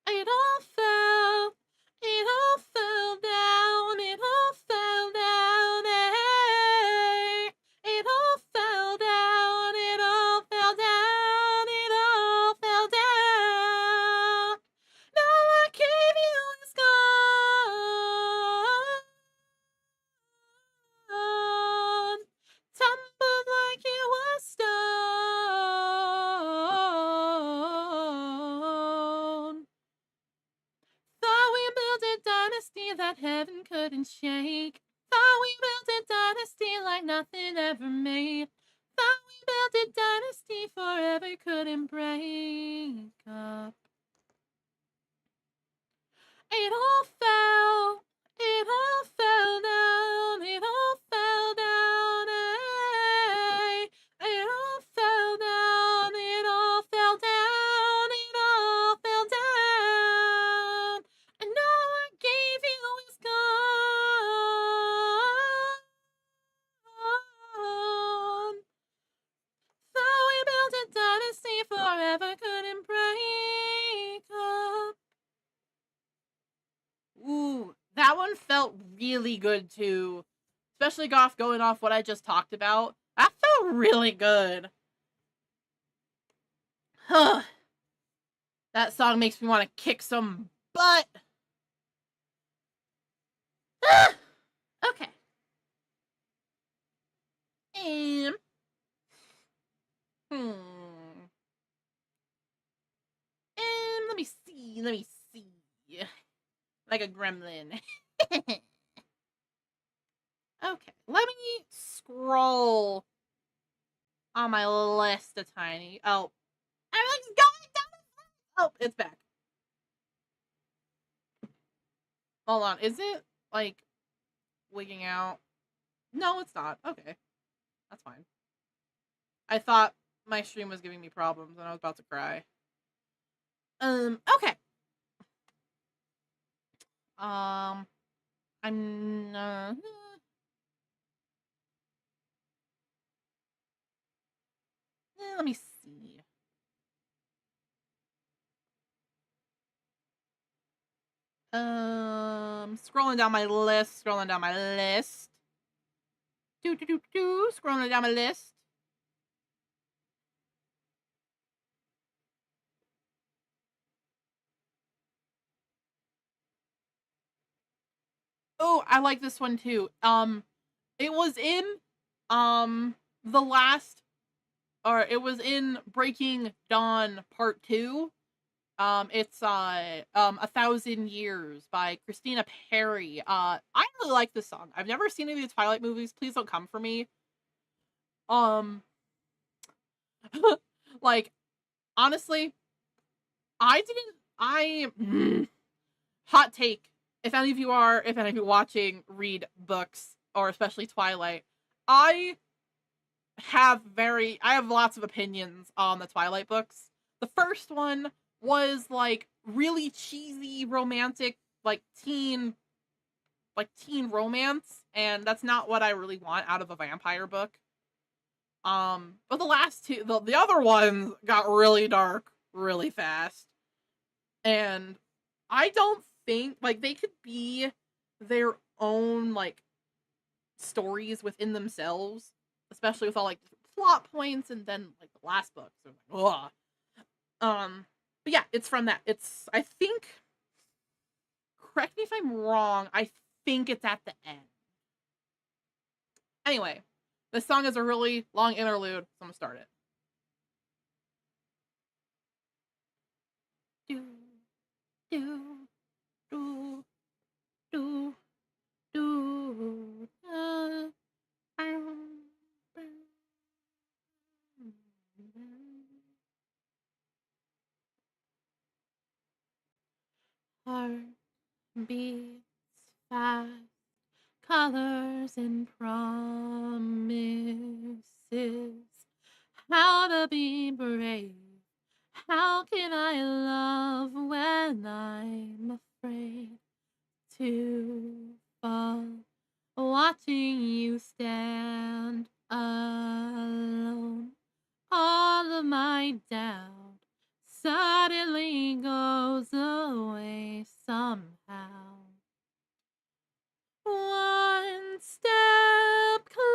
It all fell, it all fell down, it all fell down, hey. It all fell down, it all fell down, it all fell down. Now I gave you is gone. Tumbled like it was stone. Thought we built a dynasty that heaven couldn't shake. Thought we built a dynasty like nothing ever made. Thought we built a dynasty forever couldn't break up. It all fell, it all fell down, it all fell down, hey. It all fell down, it all fell down, it all fell down. And all I gave you is gone. Thought we built a dynasty forever couldn't break up. Ooh, that one felt really good too. Especially going off what I just talked about. That felt really good. Huh. That song makes me want to kick some butt. Ah! Okay. Um, hmm. Let me see. Let me see. Like a gremlin. Okay, let me scroll on my list a tiny. Oh, everything's going down. Oh, it's back. Hold on. Is it like wigging out? No, it's not. Okay, that's fine. I thought my stream was giving me problems and I was about to cry. Okay. Um, I'm. Let me see. Scrolling down my list. Scrolling down my list. Scrolling down my list. Oh, I like this one too. It was in the last, or it was in Breaking Dawn Part 2. It's 1,000 Years by Christina Perri. I really like this song. I've never seen any of the Twilight movies. Please don't come for me. Um like honestly, I hot take. If any of you watching read books or especially Twilight, I I have lots of opinions on the Twilight books. The first one was like really cheesy romantic teen romance, and that's not what I really want out of a vampire book. But the last two, the other ones got really dark really fast. And I don't think like they could be their own like stories within themselves, especially with all like plot points and then like the last book. So like, ugh. But yeah, it's from that. It's I think correct me if I'm wrong, I think it's at the end. Anyway, this song is a really long interlude, so I'm gonna start it. Do do do do do. Heart beats fast, colors and promises. How to be brave? How can I love when I'm afraid to fall? Watching you stand alone, all of my doubt suddenly goes away somehow. One step closer,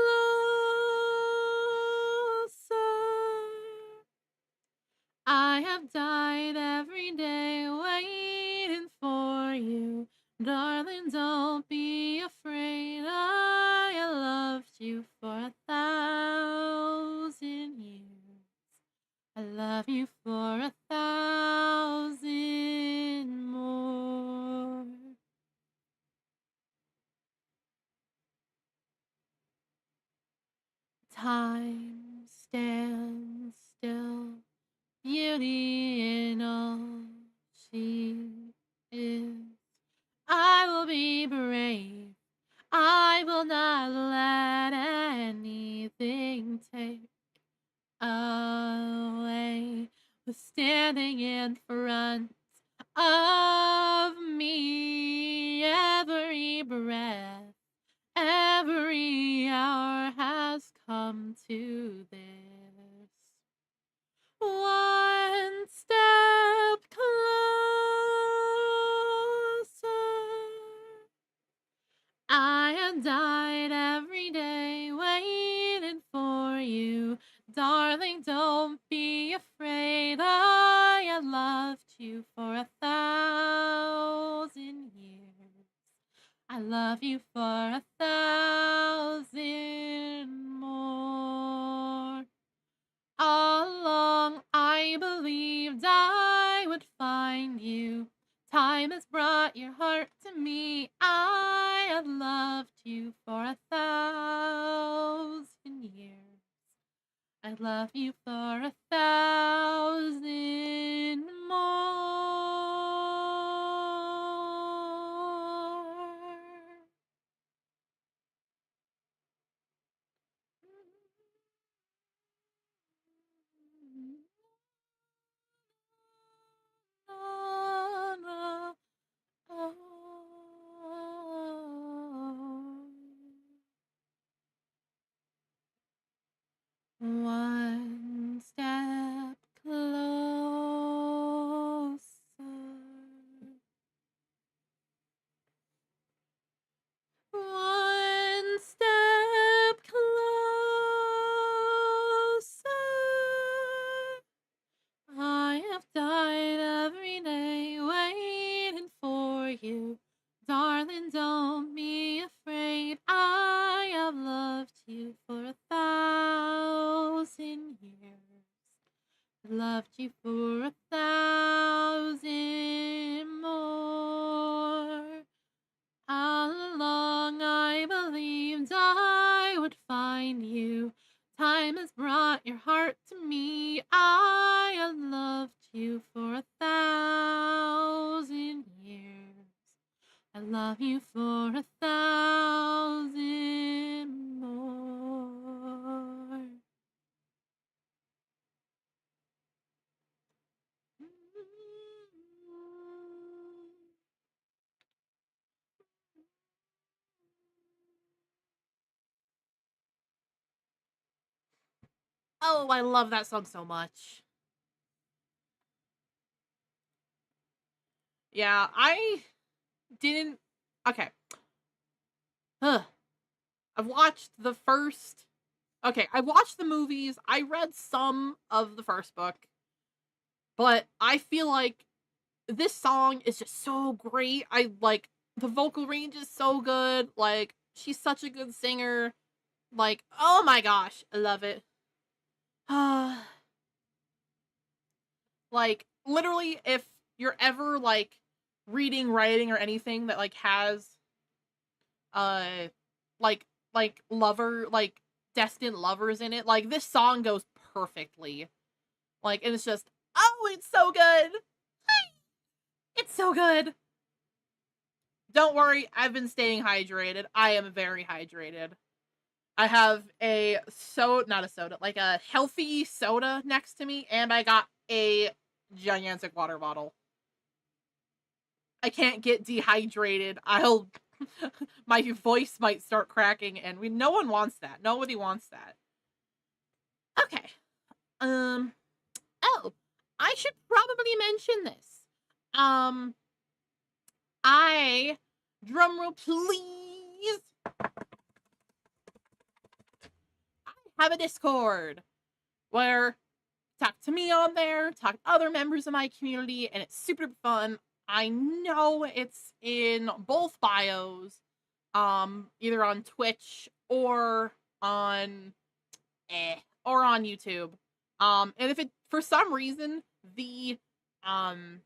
I have died every day waiting for you. Darling, don't be afraid. I loved you for 1,000 years. I love you for 1,000 more. Time stands still, beauty in all she is. I will be brave. I will not let anything take away who's standing in front of me. Every breath, every hour has come to this. One step closer. I have died every day waiting for you. Darling, don't be afraid. I have loved you for 1,000 years. I love you for 1,000 more. I believed I would find you. Time has brought your heart to me. I have loved you for 1,000 years. I love you for 1,000 more. One step closer. One step closer. I have died every day waiting for you. Darling, don't be afraid. I have loved you for 1,000 years. Loved you for 1,000 more. All along I believed I would find you. Time has brought your heart to me. I have loved you for 1,000 years. I love you for 1,000 more. Oh, I love that song so much. Yeah, I didn't. Okay. Ugh. I've watched the first. Okay, I watched the movies. I read some of the first book, but I feel like this song is just so great. I like the vocal range is so good. Like, she's such a good singer. Like, oh my gosh, I love it. Like, literally, if you're ever like reading, writing, or anything that like has uh like lover, like destined lovers in it, like this song goes perfectly. Like, and it's just, oh, it's so good. It's so good. Don't worry, I've been staying hydrated. I am very hydrated. I have a not a soda, like a healthy soda next to me, and I got a gigantic water bottle. I can't get dehydrated. I'll my voice might start cracking, and no one wants that. Nobody wants that. Okay. Um oh, I should probably mention this. Um I drumroll please. I have a Discord where talk to me on there, talk to other members of my community, and it's super fun. I know it's in both bios, either on Twitch on or on YouTube. And if it for some reason um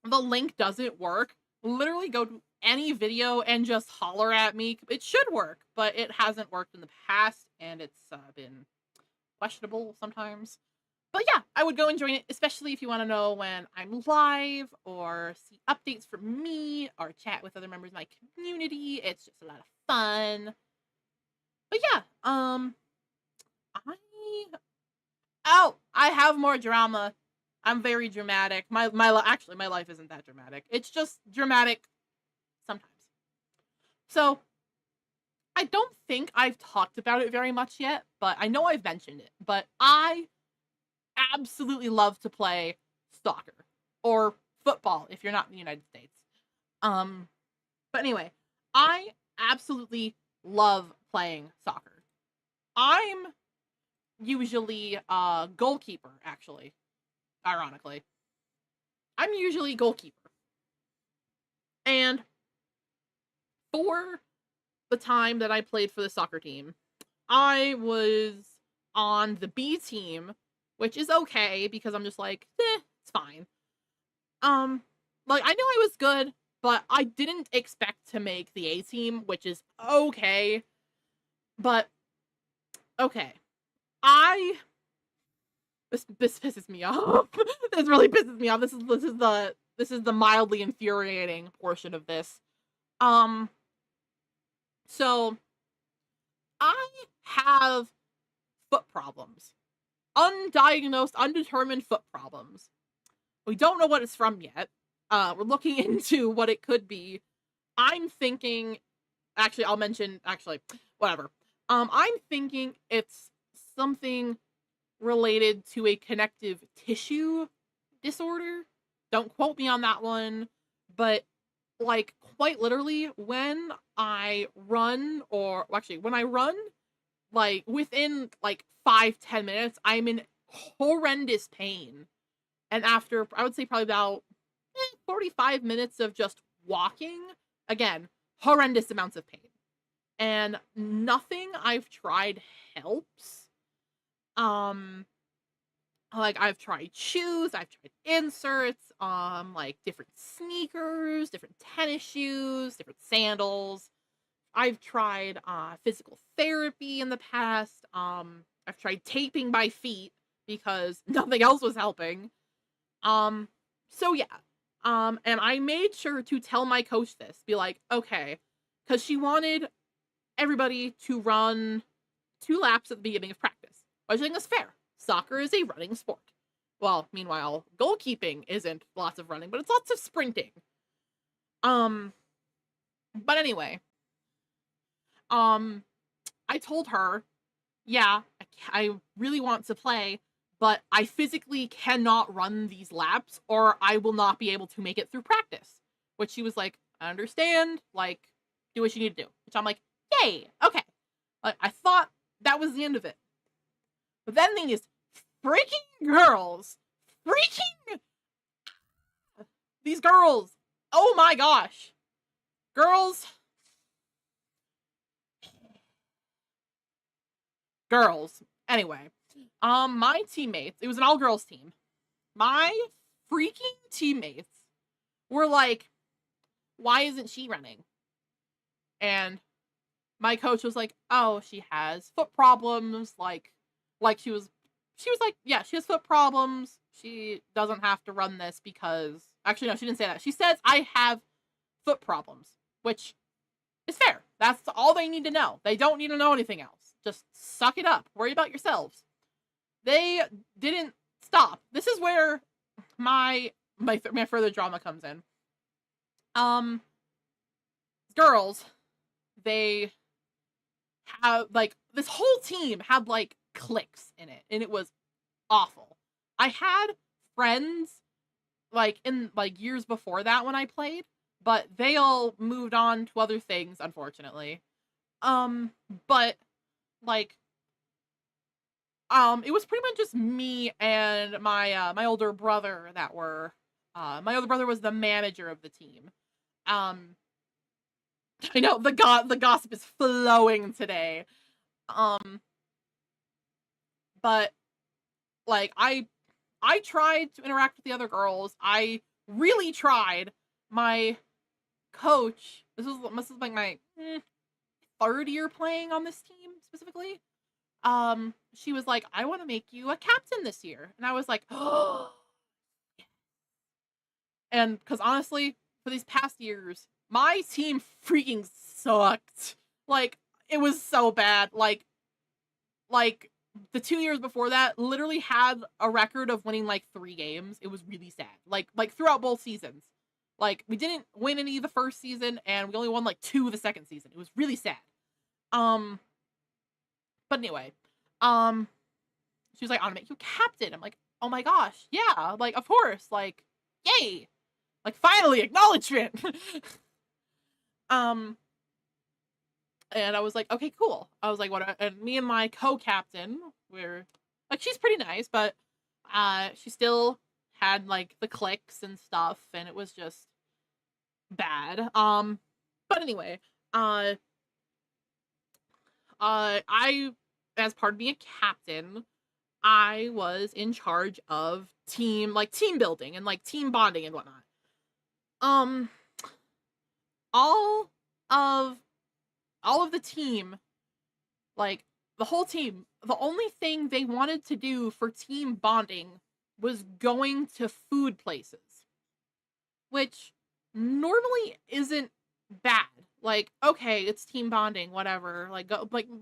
the link doesn't work, literally go to any video and just holler at me. It should work, but it hasn't worked in the past, and it's been questionable sometimes. But yeah, I would go and join it, especially if you want to know when I'm live or see updates from me or chat with other members of my community. It's just a lot of fun. But yeah, I I have more drama. I'm very dramatic. Actually my life isn't that dramatic. It's just dramatic sometimes. So, I don't think I've talked about it very much yet, but I know I've mentioned it. But I absolutely love to play soccer or football if you're not in the United States. Um, but anyway, I absolutely love playing soccer. I'm usually a goalkeeper, actually, ironically. I'm usually goalkeeper. And for the time that I played for the soccer team, I was on the B team, which is okay because I'm just like, it's fine. Like, I knew I was good, but I didn't expect to make the A team, which is okay. But okay, I this pisses me off. This really pisses me off. This is the mildly infuriating portion of this. Um, so I have foot problems, undiagnosed, undetermined foot problems. We don't know what it's from yet. We're looking into what it could be. I'm thinking, actually, I'll mention, actually, whatever. I'm thinking it's something related to a connective tissue disorder. Don't quote me on that one, but like quite literally when I run, or well, actually when I run, like within like 5-10 minutes, I'm in horrendous pain. And after, I would say probably about 45 minutes of just walking, again, horrendous amounts of pain. And nothing I've tried helps. Um, like I've tried shoes, I've tried inserts, like different sneakers, different tennis shoes, different sandals. I've tried physical therapy in the past. I've tried taping my feet because nothing else was helping. Um, so yeah. And I made sure to tell my coach this, be like, okay, because she wanted everybody to run 2 laps at the beginning of practice, which I think is fair. Soccer is a running sport. Well, meanwhile, goalkeeping isn't lots of running, but it's lots of sprinting. Um, but anyway, um, I told her, yeah, I really want to play, but I physically cannot run these laps or I will not be able to make it through practice. Which she was like, I understand, like, do what you need to do. Which I'm like, yay, okay. Like, I thought that was the end of it. But then these freaking girls, these girls, oh my gosh. Girls, anyway, my teammates, it was an all-girls team. My freaking teammates were like, why isn't she running? And my coach was like, oh, she has foot problems. Like she was like, yeah, she has foot problems. She doesn't have to run this because, actually, no, she didn't say that. She says, I have foot problems, which is fair. That's all they need to know. They don't need to know anything else. Just suck it up. Worry about yourselves. They didn't stop. This is where my further drama comes in. Girls, they have, like, this whole team had like cliques in it, and it was awful. I had friends like in like years before that when I played, but they all moved on to other things, unfortunately. But like it was pretty much just me and my older brother that were my older brother was the manager of the team. Um I know the gossip is flowing today. Um but like I tried to interact with the other girls. I really tried. My coach, this was like my third year playing on this team specifically. She was like, I want to make you a captain this year. And I was like, oh. And because honestly, for these past years, my team freaking sucked. Like, it was so bad. Like the 2 years before that literally had a record of winning like 3 games. It was really sad. Like throughout both seasons. Like, we didn't win any the first season, and we only won like 2 the second season. It was really sad. Um, but anyway, um, she was like, I want to make you captain. I'm like, oh my gosh, yeah, like, of course, like, yay, like, finally, acknowledgement. um, and I was like, okay, cool. I was like, what? And me and my co-captain were like, she's pretty nice, but she still had like the cliques and stuff, and it was just bad. But anyway, uh, I, as part of being a captain, I was in charge of team building and like team bonding and whatnot. Um, all of all of the team, like the whole team, the only thing they wanted to do for team bonding was going to food places, which normally isn't bad. Like, okay, it's team bonding, whatever. Like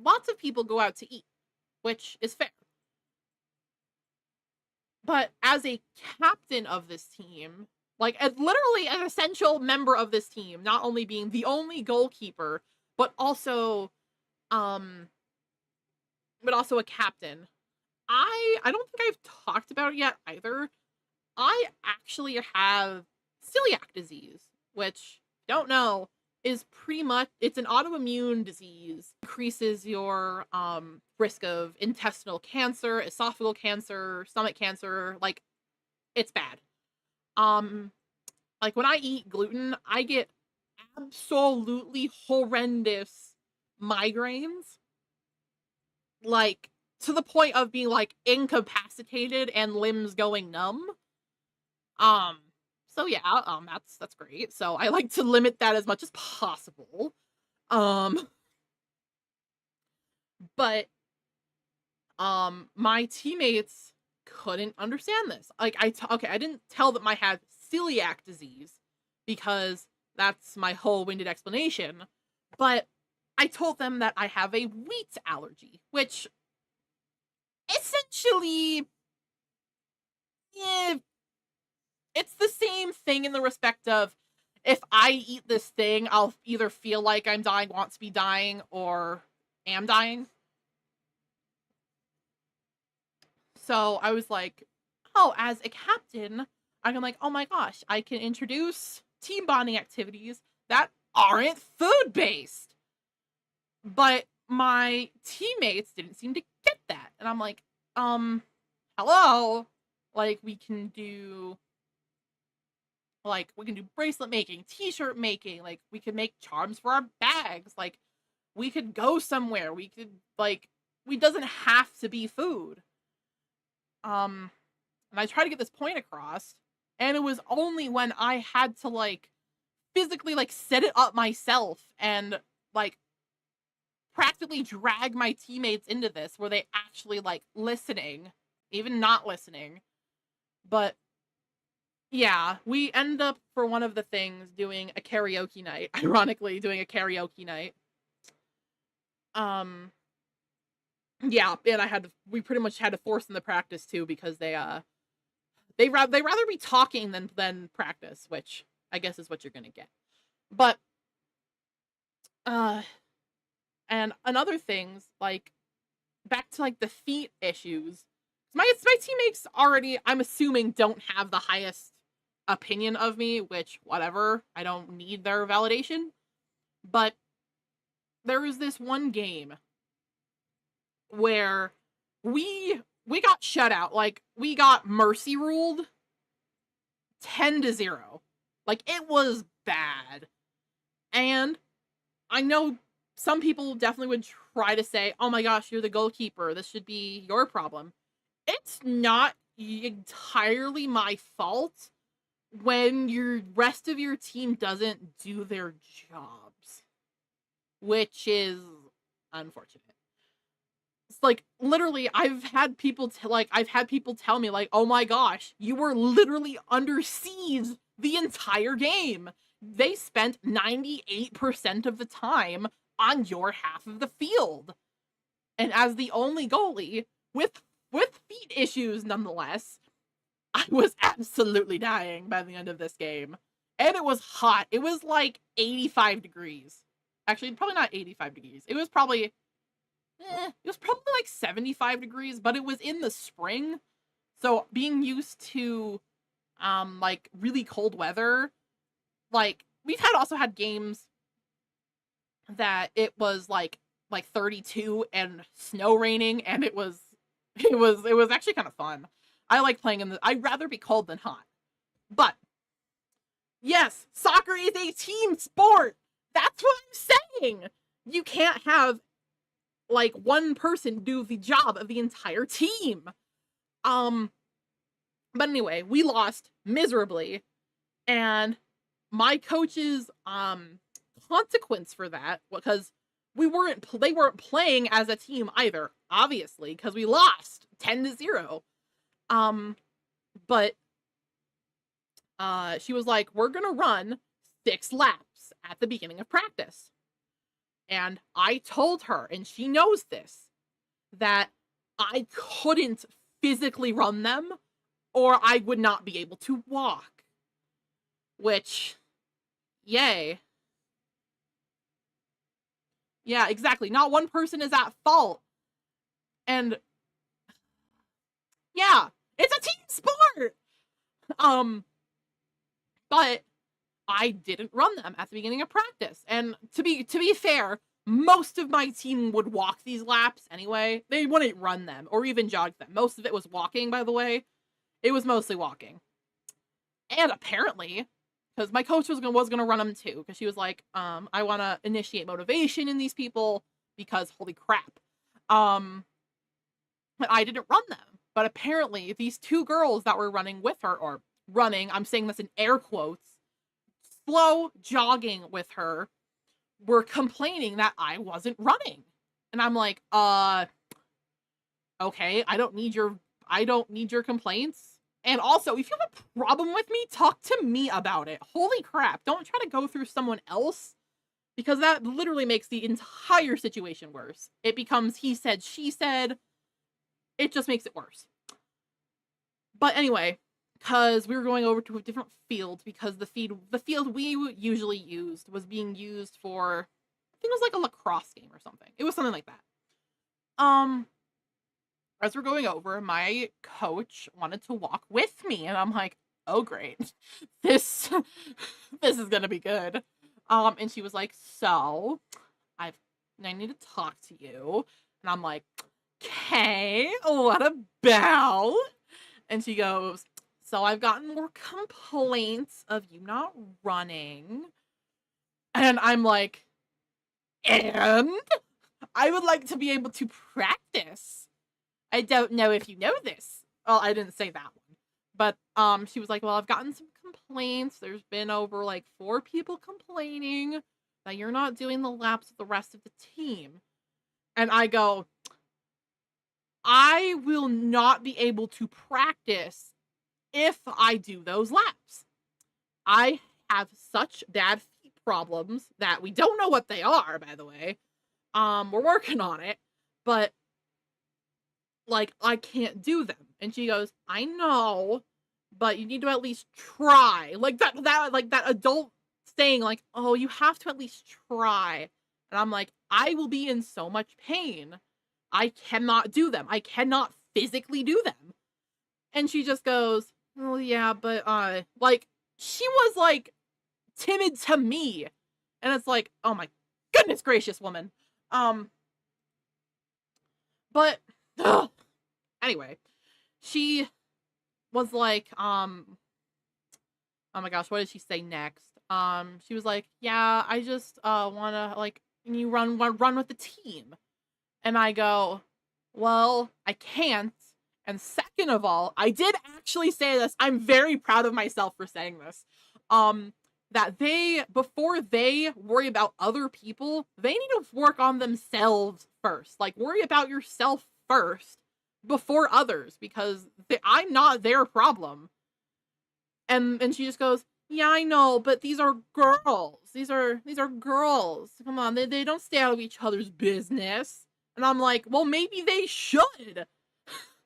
lots of people go out to eat, which is fair. But as a captain of this team, like literally an essential member of this team, not only being the only goalkeeper, but also um a captain. I don't think I've talked about it yet either. I actually have celiac disease, which don't know is pretty much it's an autoimmune disease. Increases your risk of intestinal cancer, esophageal cancer, stomach cancer, like it's bad. Um like when I eat gluten, I get absolutely horrendous migraines, like to the point of being like incapacitated and limbs going numb. Um, so yeah, that's great. So I like to limit that as much as possible. Um, but my teammates couldn't understand this. Like okay, I didn't tell them I had celiac disease because that's my whole winded explanation. But I told them that I have a wheat allergy, which essentially, eh, it's the same thing in the respect of if I eat this thing, I'll either feel like I'm dying, want to be dying, or am dying. So I was like, oh, as a captain, I'm like, oh my gosh, I can introduce team bonding activities that aren't food based. But my teammates didn't seem to get that. And I'm like, hello? Like we can do bracelet making, t-shirt making, like we could make charms for our bags, like we could go somewhere, we could like we doesn't have to be food. And I tried to get this point across, and it was only when I had to like physically like set it up myself and like practically drag my teammates into this where they actually like listening, even not listening. But yeah, we end up for one of the things doing a karaoke night. Ironically, doing a karaoke night. Um, yeah, and we pretty much had to force them to practice too because they rather be talking than practice, which I guess is what you're gonna get. But uh, and another things like back to like the feet issues. My teammates already, I'm assuming, don't have the highest opinion of me, which whatever, I don't need their validation. But there was this one game where we got shut out, like we got mercy ruled 10-0. Like it was bad. And I know some people definitely would try to say, "Oh my gosh, you're the goalkeeper. This should be your problem." It's not entirely my fault when your rest of your team doesn't do their jobs, which is unfortunate. It's like literally I've had people tell me like, "Oh my gosh, you were literally under siege the entire game. They spent 98% of the time on your half of the field." And as the only goalie with feet issues nonetheless, I was absolutely dying by the end of this game. And it was hot. It was like 85 degrees. Actually, probably not 85 degrees. It was probably like 75 degrees, but it was in the spring. So being used to like really cold weather, like we've also had games that it was like 32 and snow raining, and it was it was actually kind of fun. I like playing I'd rather be cold than hot. But yes, soccer is a team sport. That's what I'm saying. You can't have like one person do the job of the entire team. Um, but anyway, we lost miserably, and my coach's consequence for that, because they weren't playing as a team either, obviously, because we lost 10-0. But she was like, we're gonna run 6 laps at the beginning of practice. And I told her, and she knows this, that I couldn't physically run them or I would not be able to walk. Which, yay. Yeah, exactly. Not one person is at fault. And yeah, it's a team sport. But I didn't run them at the beginning of practice. And to be fair, most of my team would walk these laps anyway. They wouldn't run them or even jog them. Most of it was walking, by the way. It was mostly walking. And apparently, because my coach was gonna run them too, because she was like, I want to initiate motivation in these people because holy crap. But I didn't run them. But apparently, these 2 girls that were running with her, or running, I'm saying this in air quotes, slow jogging with her, were complaining that I wasn't running. And I'm like, okay, I don't need your complaints. And also, if you have a problem with me, talk to me about it. Holy crap, don't try to go through someone else, because that literally makes the entire situation worse. It becomes he said, she said. It just makes it worse. But anyway, because we were going over to a different field, because the field we usually used was being used for, I think it was like a lacrosse game or something. It was something like that. As we're going over, my coach wanted to walk with me, and I'm like, oh great, this is gonna be good. And she was like, so I need to talk to you, and I'm like, okay, what about? And she goes, so I've gotten more complaints of you not running. And I'm like, and I would like to be able to practice. I don't know if you know this. Well, I didn't say that one. But she was like, well, I've gotten some complaints. There's been over like 4 people complaining that you're not doing the laps with the rest of the team. And I go, I will not be able to practice if I do those laps. I have such bad feet problems that we don't know what they are, by the way. We're working on it, but like I can't do them. And she goes, I know, but you need to at least try. Like that adult saying like, oh, you have to at least try. And I'm like, I will be in so much pain. I cannot do them. I cannot physically do them. And she just goes, oh yeah, but like she was like timid to me. And it's like, oh my goodness gracious, woman. But anyway, she was like, oh my gosh, what did she say next? She was like, yeah, I just wanna like you run with the team. And I go, well, I can't. And second of all, I did actually say this. I'm very proud of myself for saying this. That before they worry about other people, they need to work on themselves first. Like, worry about yourself first before others, because I'm not their problem. And she just goes, yeah, I know, but these are girls. These are girls. Come on, they don't stay out of each other's business. And I'm like, well, maybe they should.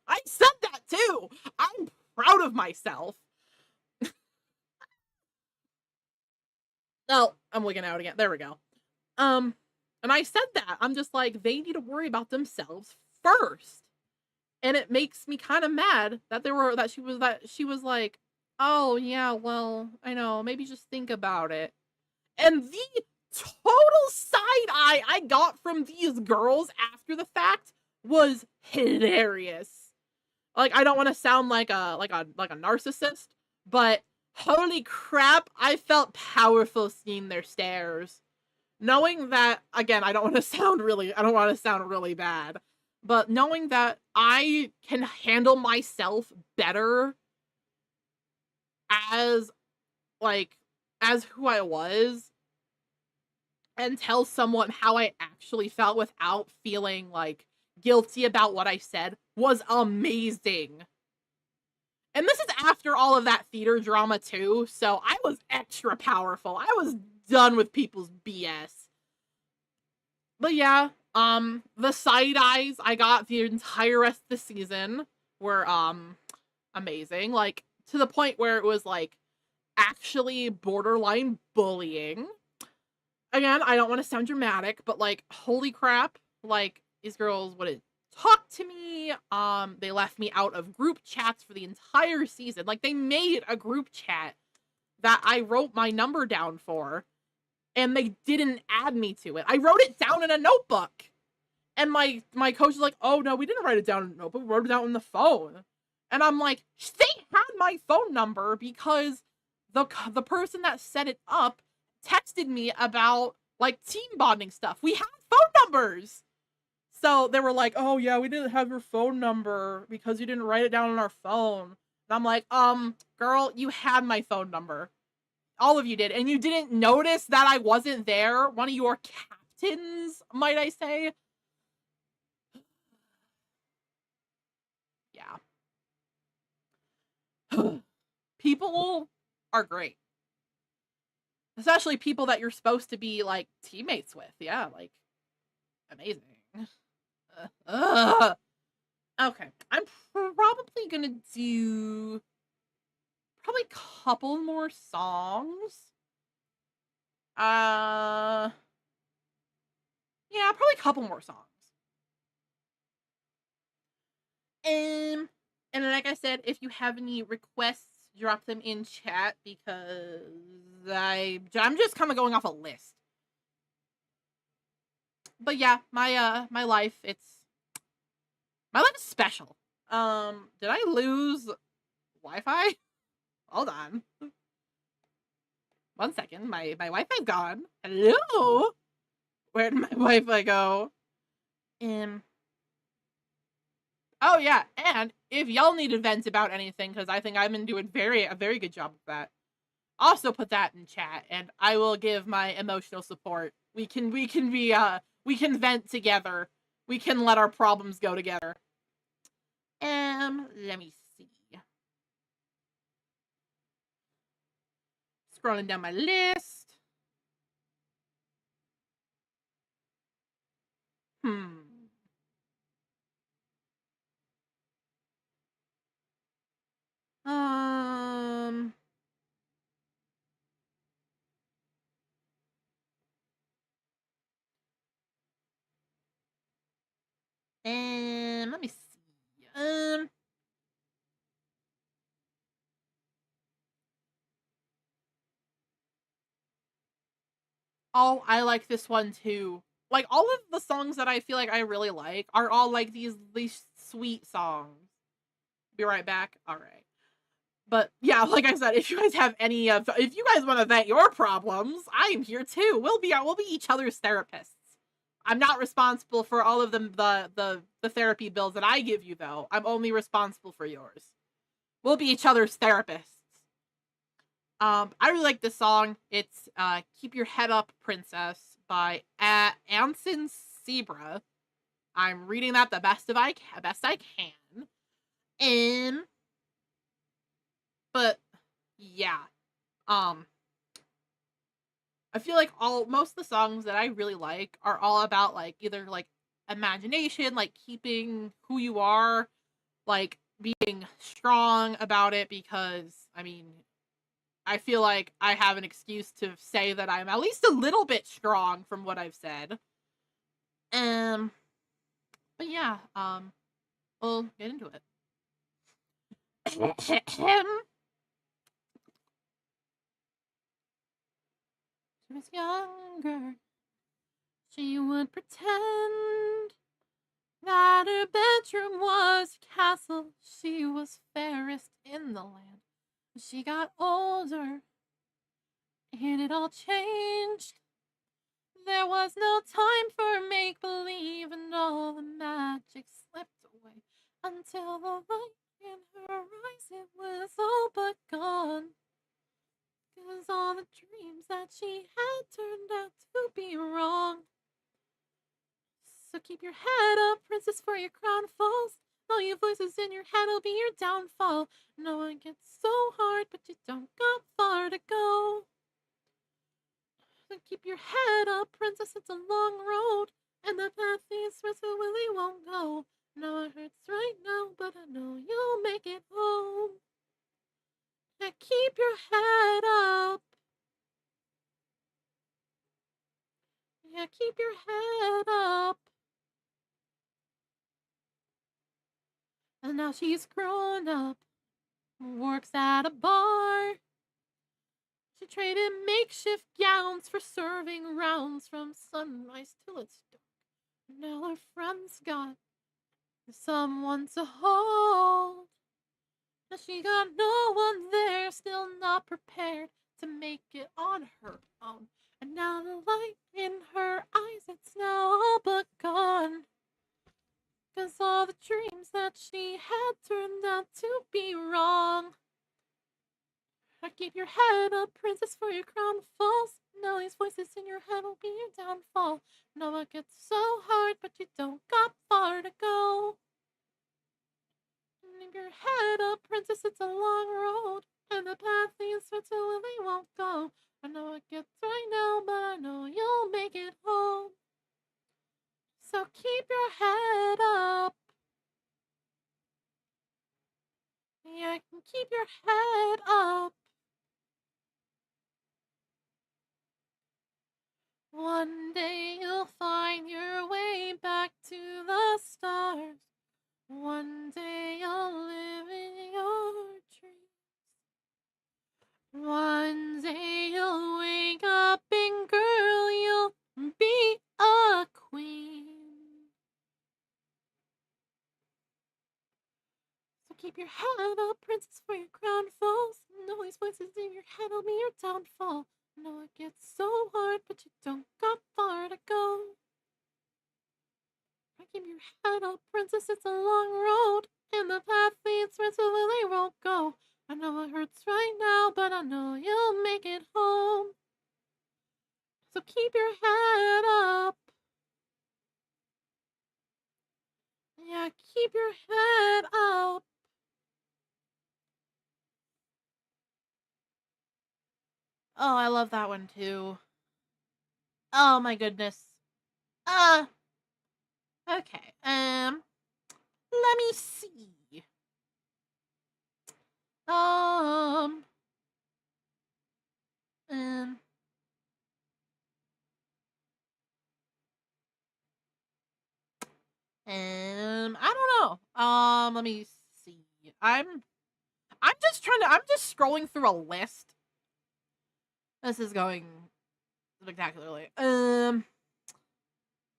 I said that too. I'm proud of myself. Oh, I'm looking out again. There we go. And I said that. I'm just like, they need to worry about themselves first. And it makes me kind of mad that she was like, oh yeah, well, I know, maybe just think about it. And the total side eye I got from these girls after the fact was hilarious. Like, I don't want to sound like a narcissist, but holy crap, I felt powerful seeing their stares. Knowing that, again, I don't want to sound really bad, But knowing that I can handle myself better as, like, as who I was and tell someone how I actually felt without feeling, like, guilty about what I said was amazing. And this is after all of that theater drama too, so I was extra powerful. I was done with people's BS. But yeah, the side eyes I got the entire rest of the season were amazing. Like, to the point where it was like actually borderline bullying. Again, I don't want to sound dramatic, but like, holy crap, like, these girls wouldn't talk to me. They left me out of group chats for the entire season. Like, they made a group chat that I wrote my number down for, and they didn't add me to it. I wrote it down in a notebook. And my coach was like, "Oh no, we didn't write it down in a notebook. We wrote it down on the phone." And I'm like, "They had my phone number because the person that set it up texted me about, like, team bonding stuff. We had phone numbers." So they were like, "Oh yeah, we didn't have your phone number because you didn't write it down on our phone." And I'm like, girl, you had my phone number. All of you did. And you didn't notice that I wasn't there? One of your captains, might I say? Yeah. People are great. Especially people that you're supposed to be, like, teammates with. Yeah, like, amazing. Okay. I'm probably gonna do probably a couple more songs. Uh, yeah, probably a couple more songs. And like I said, if you have any requests, drop them in chat because I'm just kind of going off a list. But yeah, my life, my life is special. Did I lose Wi-Fi? Hold on. 1 second. My Wi-Fi's gone. Hello? Where did my Wi-Fi go? Oh yeah, and if y'all need to vent about anything, because I think I've been doing a very good job of that, also put that in chat, and I will give my emotional support. We can vent together. We can let our problems go together. Let me see. Scrolling down my list. Hmm. Um. Let me see. Oh, I like this one too. Like, all of the songs that I feel like I really like are all like these sweet songs. Be right back. All right. But yeah, like I said, if you guys have if you guys want to vent your problems, I'm here too. We'll be each other's therapists. I'm not responsible for all of the therapy bills that I give you though. I'm only responsible for yours. We'll be each other's therapists. I really like this song. It's "Keep Your Head Up, Princess" by Anson Zebra. I'm reading that the best I can. And but yeah, um, I feel like most of the songs that I really like are all about, like, either like imagination, like keeping who you are, like being strong about it, because I mean, I feel like I have an excuse to say that I'm at least a little bit strong from what I've said. Um, but yeah, we'll get into it. She was younger. She would pretend that her bedroom was a castle. She was fairest in the land. She got older, and it all changed. There was no time for make-believe, and all the magic slipped away until the light in her eyes, it was all but gone. 'Cause all the dreams that she had turned out to be wrong. So keep your head up, princess, for your crown falls. All your voices in your head will be your downfall. No one gets so hard, but you don't got far to go. So keep your head up, princess, it's a long road, and the path leads where so Willie won't go. No, it hurts right now, but I know you'll make it home. And keep your head up. Yeah, keep your head up. And now she's grown up, works at a bar. She traded makeshift gowns for serving rounds from sunrise till it's dark. Now her friends got someone to hold. Now she got no one there, still not prepared to make it on her own. And now the light in her eyes, it's now all but gone. 'Cause all the dreams that she had turned out to be wrong. Now keep your head up, princess, for your crown falls. Now these voices in your head will be your downfall. No, it gets so hard, but you don't got far to go. Keep your head up, princess, it's a long road, and the path leads to where they won't go. I know it gets right now, but I know you'll make it home. So keep your head up. Yeah, keep your head up. One day you'll find your way back to the stars. One day you'll live in your dreams. One day you'll wake up and girl, you'll be a queen. So keep your head up, princess, for your crown falls. No, these voices in your head will be your downfall. No, it gets so hard, but you don't got far to go. Keep your head up, princess, it's a long road, and the path leads where the lily won't go. I know it hurts right now, but I know you'll make it home. So keep your head up. Yeah, keep your head up. Oh, I love that one too. Oh my goodness. Uh, okay. Let me see. Um, um, I don't know. Let me see. I'm just scrolling through a list. This is going spectacularly. Let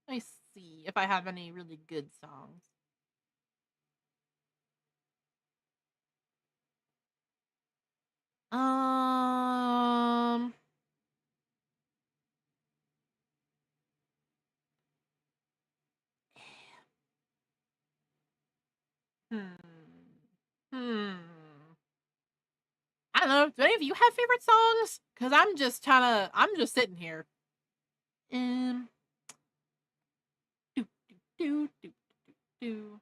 me see if I have any really good songs. Um, hmm, hmm. I don't know. Do any of you have favorite songs? Cause I'm just sitting here. Um, do do do do do.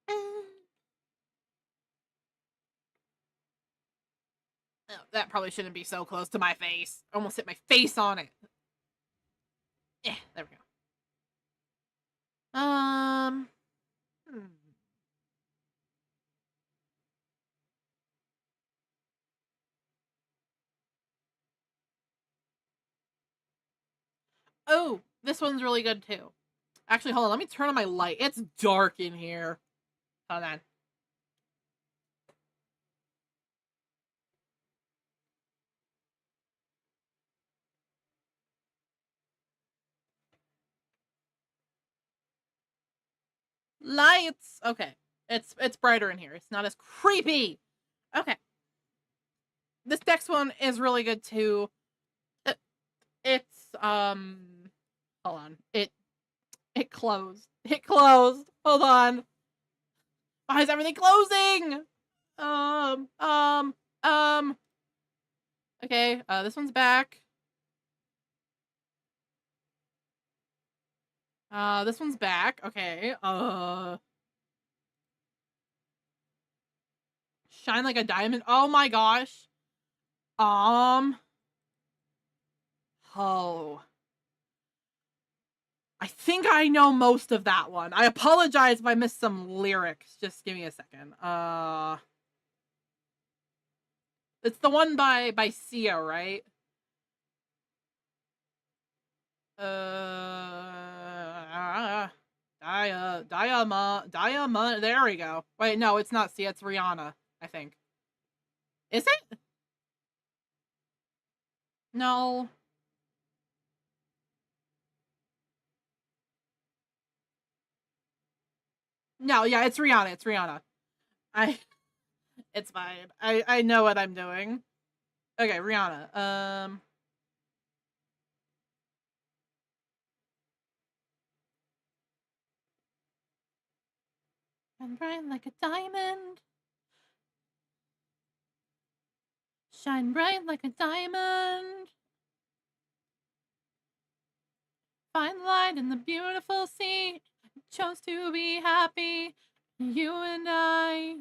Um, oh, that probably shouldn't be so close to my face. I almost hit my face on it. Yeah, there we go. Hmm. Oh, this one's really good too. Actually, hold on. Let me turn on my light. It's dark in here. Hold on. Lights. Okay. It's brighter in here. It's not as creepy. Okay. this next one is really good too. It's hold on. It closed. It closed. Hold on. Why is everything closing? Um, um, um. Okay, this one's back. This one's back. Okay. Shine like a diamond. Oh my gosh. Oh. I think I know most of that one. I apologize if I missed some lyrics. Just give me a second. It's the one by Sia, right? Diamond. There we go. Wait, no, it's not Sia. It's Rihanna, I think. Is it? No. No, yeah, it's Rihanna. It's Rihanna. I. It's fine. I know what I'm doing. Okay, Rihanna. Shine bright like a diamond. Shine bright like a diamond. Find light in the beautiful sea. Chose to be happy. You and I,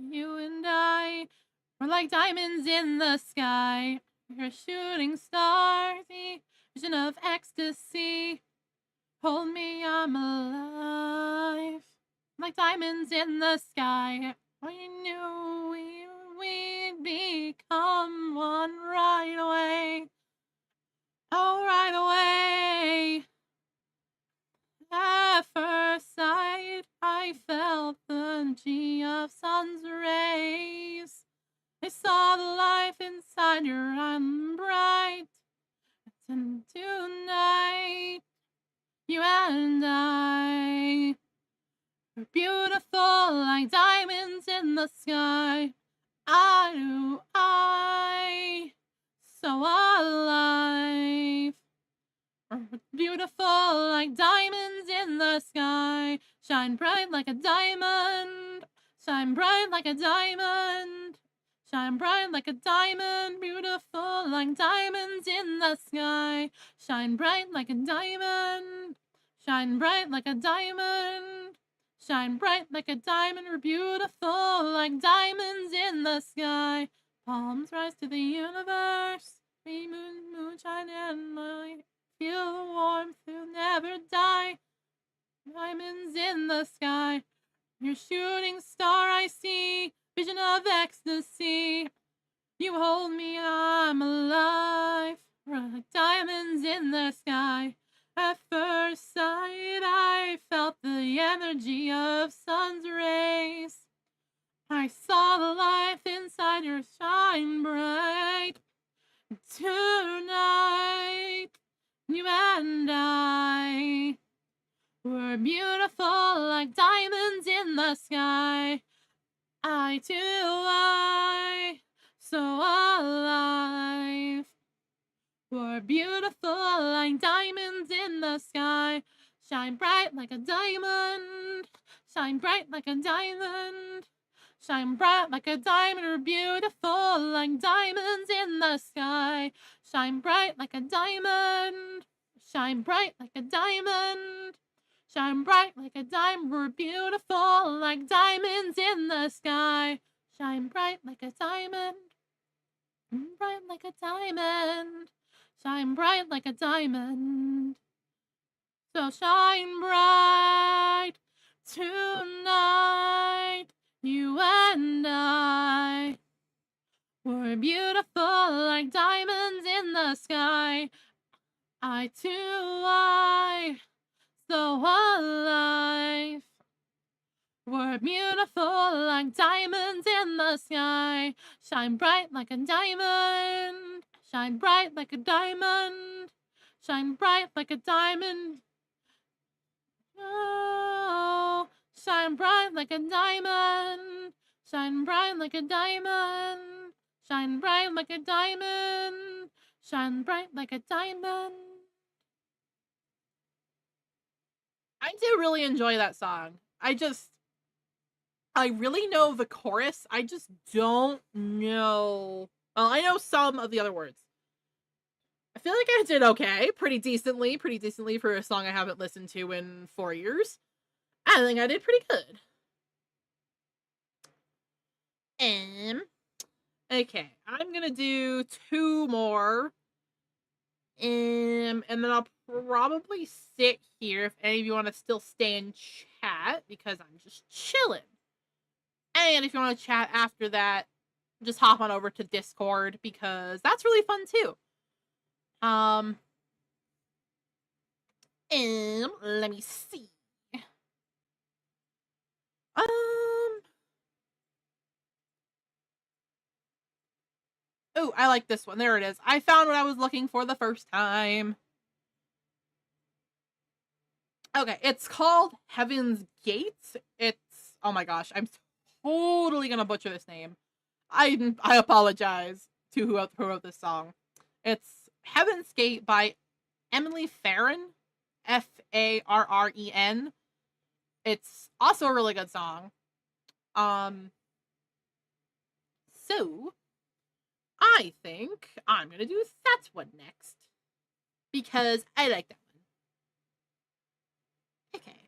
we're like diamonds in the sky. You're a shooting star, the vision of ecstasy. Hold me, I'm alive. Like diamonds in the sky. We knew we'd become one right away. Oh, right away. At first sight, I felt the energy of sun's rays. I saw the life inside your eyes bright. And tonight, you and I are beautiful like diamonds in the sky. Eye to eye, so alive. Beautiful like diamonds in the sky. Shine bright like a diamond. Shine bright like a diamond. Shine bright like a diamond. Beautiful like diamonds in the sky. Shine bright like a diamond. Shine bright like a diamond. Shine bright like a diamond. We're beautiful like diamonds in the sky. Palms rise to the universe. Moonshine and light. Feel the warmth, you'll never die. Diamonds in the sky. Your shooting star I see. Vision of ecstasy. You hold me, I'm alive. Like diamonds in the sky. At first sight, I felt the energy of sun's rays. I saw the life inside your shine bright. Tonight, you and I were beautiful like diamonds in the sky. Eye to eye, so alive. We're beautiful like diamonds in the sky. Shine bright like a diamond. Shine bright like a diamond. Shine bright like a diamond. We're beautiful like diamonds in the sky. Shine bright like a diamond. Shine bright like a diamond. Shine bright like a diamond. We're beautiful like diamonds in the sky. Shine bright like a diamond. Bright like a diamond. Shine bright like a diamond. So shine bright tonight. You and I were beautiful like diamonds in the sky. Eye to eye, so alive. We're beautiful like diamonds in the sky. Shine bright like a diamond. Shine bright like a diamond. Shine bright like a diamond. Oh, shine bright like a diamond. Shine bright like a diamond. Shine bright like a diamond. Shine bright like a diamond. I do really enjoy that song. I really know the chorus. I just don't know. Well, I know some of the other words. I feel like I did okay, pretty decently for a song I haven't listened to in 4 years. I think I did pretty good. Okay, I'm gonna do two more. And then I'll probably sit here if any of you want to still stay in chat because I'm just chilling. And if you want to chat after that, just hop on over to Discord because that's really fun too. Let me see. Oh, I like this one. There it is. I found what I was looking for the first time. Okay, it's called Heaven's Gates. Oh my gosh, I'm totally gonna butcher this name. I apologize to who wrote this song. It's Heaven's Gate by Emily Farren, Farren. It's also a really good song. So I think I'm gonna do that one next because I like that one. Okay.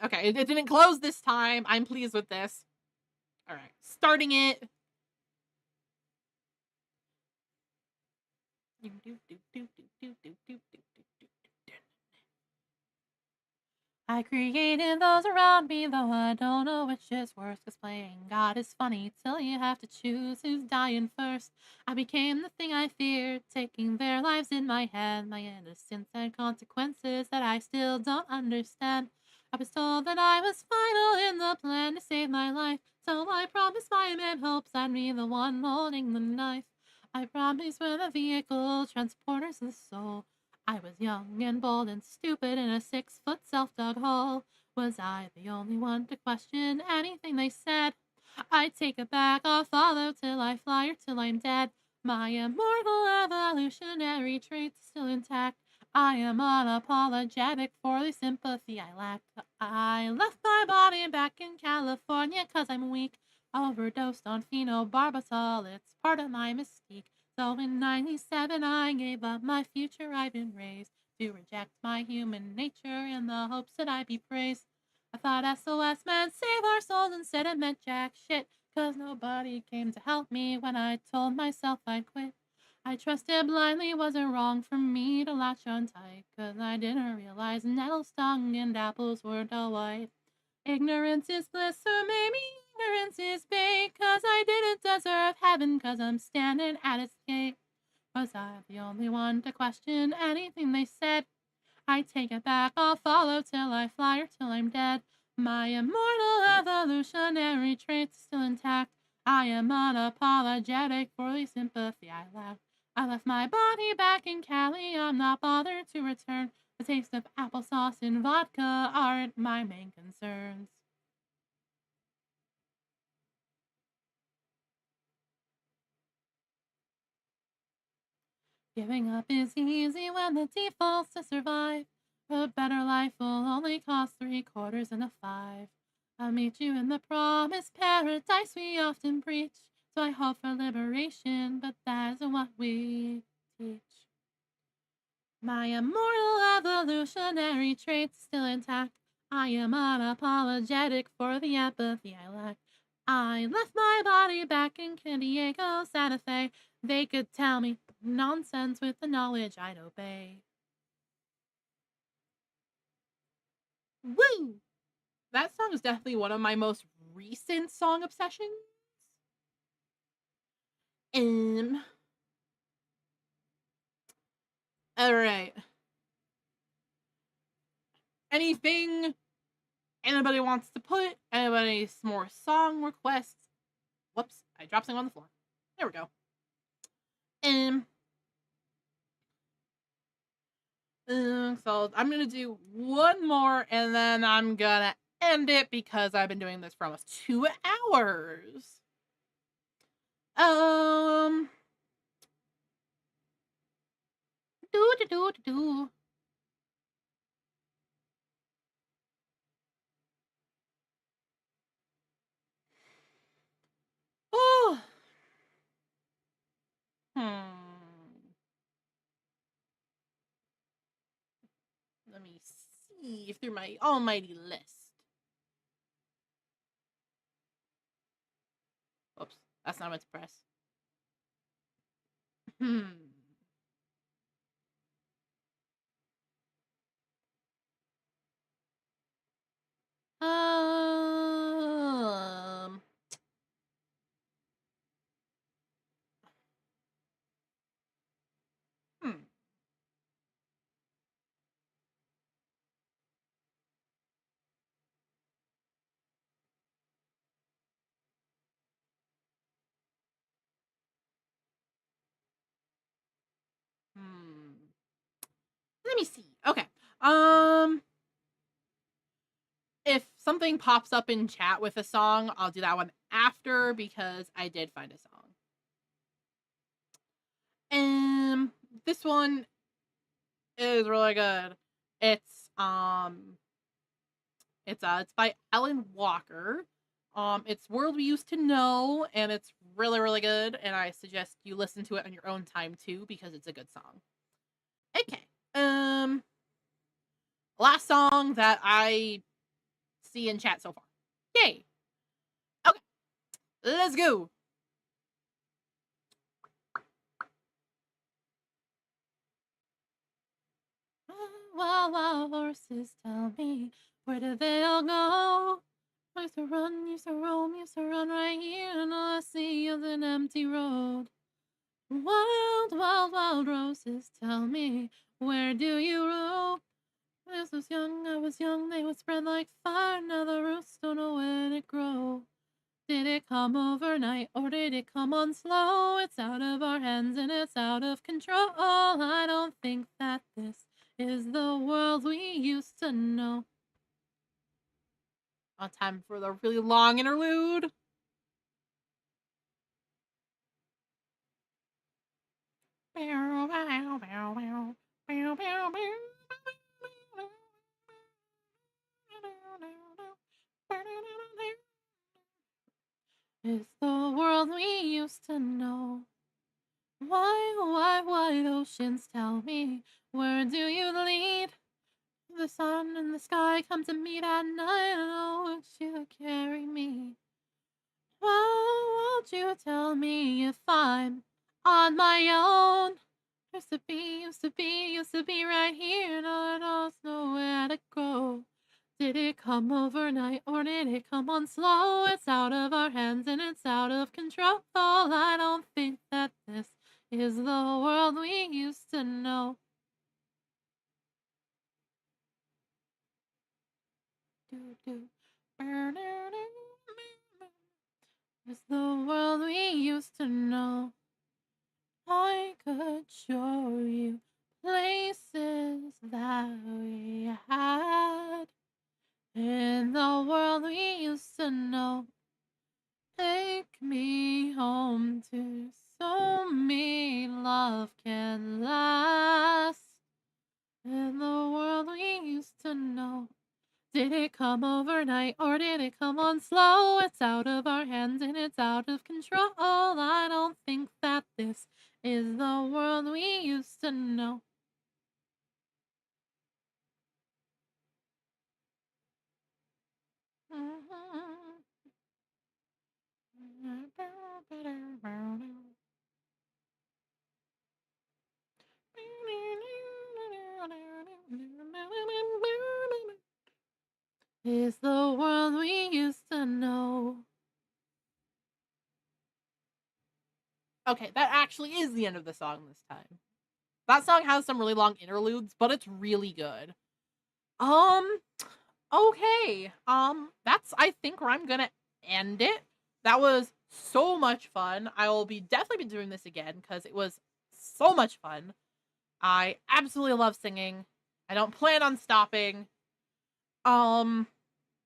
Okay, it didn't close this time. I'm pleased with this. All right, starting it. I created those around me, though I don't know which is worse. 'Cause playing God is funny till you have to choose who's dying first. I became the thing I feared, taking their lives in my hand. My innocence had consequences that I still don't understand. I was told that I was final in the plan to save my life, so I promised my man hopes I'd be the one holding the knife. I promised we're the vehicle, transporters of the soul. I was young and bold and stupid in a 6-foot self-dug hole. Was I the only one to question anything they said? I take it back, I'll follow till I fly or till I'm dead. My immortal evolutionary traits still intact. I am unapologetic for the sympathy I lacked. I left my body back in California 'cause I'm weak. Overdosed on phenobarbital, it's part of my mystique. So in 97 I gave up my future. I've been raised to reject my human nature in the hopes that I'd be praised. I thought SOS meant save our souls, instead it meant jack shit. 'Cause nobody came to help me when I told myself I'd quit. I trusted blindly, was it wrong for me to latch on tight? 'Cause I didn't realize nettles stung and apples were dull white. Ignorance is bliss, or maybe ignorance is bait. 'Cause I didn't deserve heaven, 'cause I'm standing at its gate. Was I the only one to question anything they said? I take it back, I'll follow till I fly or till I'm dead. My immortal evolutionary traits still intact. I am unapologetic for the sympathy I lack. I left my body back in Cali, I'm not bothered to return. The taste of applesauce and vodka aren't my main concerns. Giving up is easy when the default's to survive. A better life will only cost 3/4 and a 5. I'll meet you in the promised paradise we often preach. So I hope for liberation, but that isn't what we teach. My immortal evolutionary traits still intact. I am unapologetic for the empathy I lack. I left my body back in San Diego, Santa Fe. They could tell me nonsense with the knowledge I'd obey. Woo! That song is definitely one of my most recent song obsessions. Alright. Anything anybody wants to put? Anybody's more song requests? Whoops, I dropped something on the floor. There we go. So I'm gonna do one more and then I'm gonna end it because I've been doing this for almost 2 hours. Um, do do do do do. Oh, hmm. Let me see through my almighty list. Oops, that's not what to press. Hmm. Um. Hmm. Hmm. Let me see. Okay. Um. If something pops up in chat with a song, I'll do that one after because I did find a song. Um. This one is really good. It's um. It's by Alan Walker. It's World We Used to Know, and it's really, really good. And I suggest you listen to it on your own time too, because it's a good song. Okay. Um, last song that I see in chat so far. Yay. Okay, let's go. Wild, wild horses tell me, where do they all go? I used to run, used to roam, used to run right here, and all I see is an empty road. Wild, wild, wild roses, tell me, where do you roam? When I was young, they would spread like fire. Now the roots don't know when it grow. Did it come overnight or did it come on slow? It's out of our hands and it's out of control. I don't think that this is the world we used to know. On time for the really long interlude. It's the world we used to know. Why, white oceans tell me, where do you lead? The sun and the sky come to meet at night, and oh, would you carry me? Why won't you tell me if I'm on my own? Used to be, used to be, used to be right here, now I don't know where to go. Did it come overnight or did it come on slow? It's out of our hands and it's out of control. I don't think that this is the world we used to know. It's the world we used to know. I could show you places that we had in the world we used to know. Take me home to show me love can last in the world we used to know. Did it come overnight or did it come on slow? It's out of our hands and it's out of control. I don't think that this is the world we used to know. Is the world we used to know. Okay, that actually is the end of the song this time. That song has some really long interludes, but it's really good. Um, okay. That's I think where I'm gonna end it. That was so much fun. I will be definitely be doing this again because it was so much fun. I absolutely love singing. I don't plan on stopping. Um,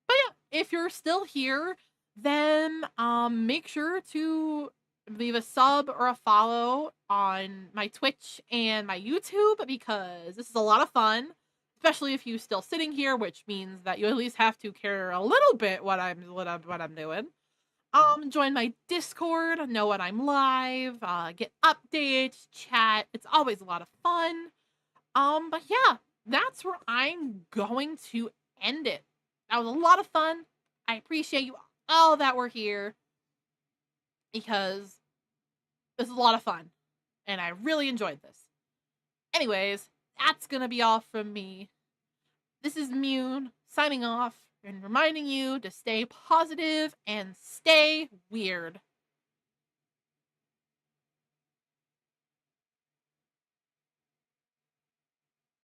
but yeah, if you're still here, then make sure to leave a sub or a follow on my Twitch and my YouTube because this is a lot of fun, especially if you're still sitting here, which means that you at least have to care a little bit what I'm doing. Join my Discord, know when I'm live, get updates, chat. It's always a lot of fun. But yeah, that's where I'm going to end it. That was a lot of fun. I appreciate you all that were here because this is a lot of fun and I really enjoyed this. Anyways, that's gonna be all from me. This is Mune signing off and reminding you to stay positive and stay weird.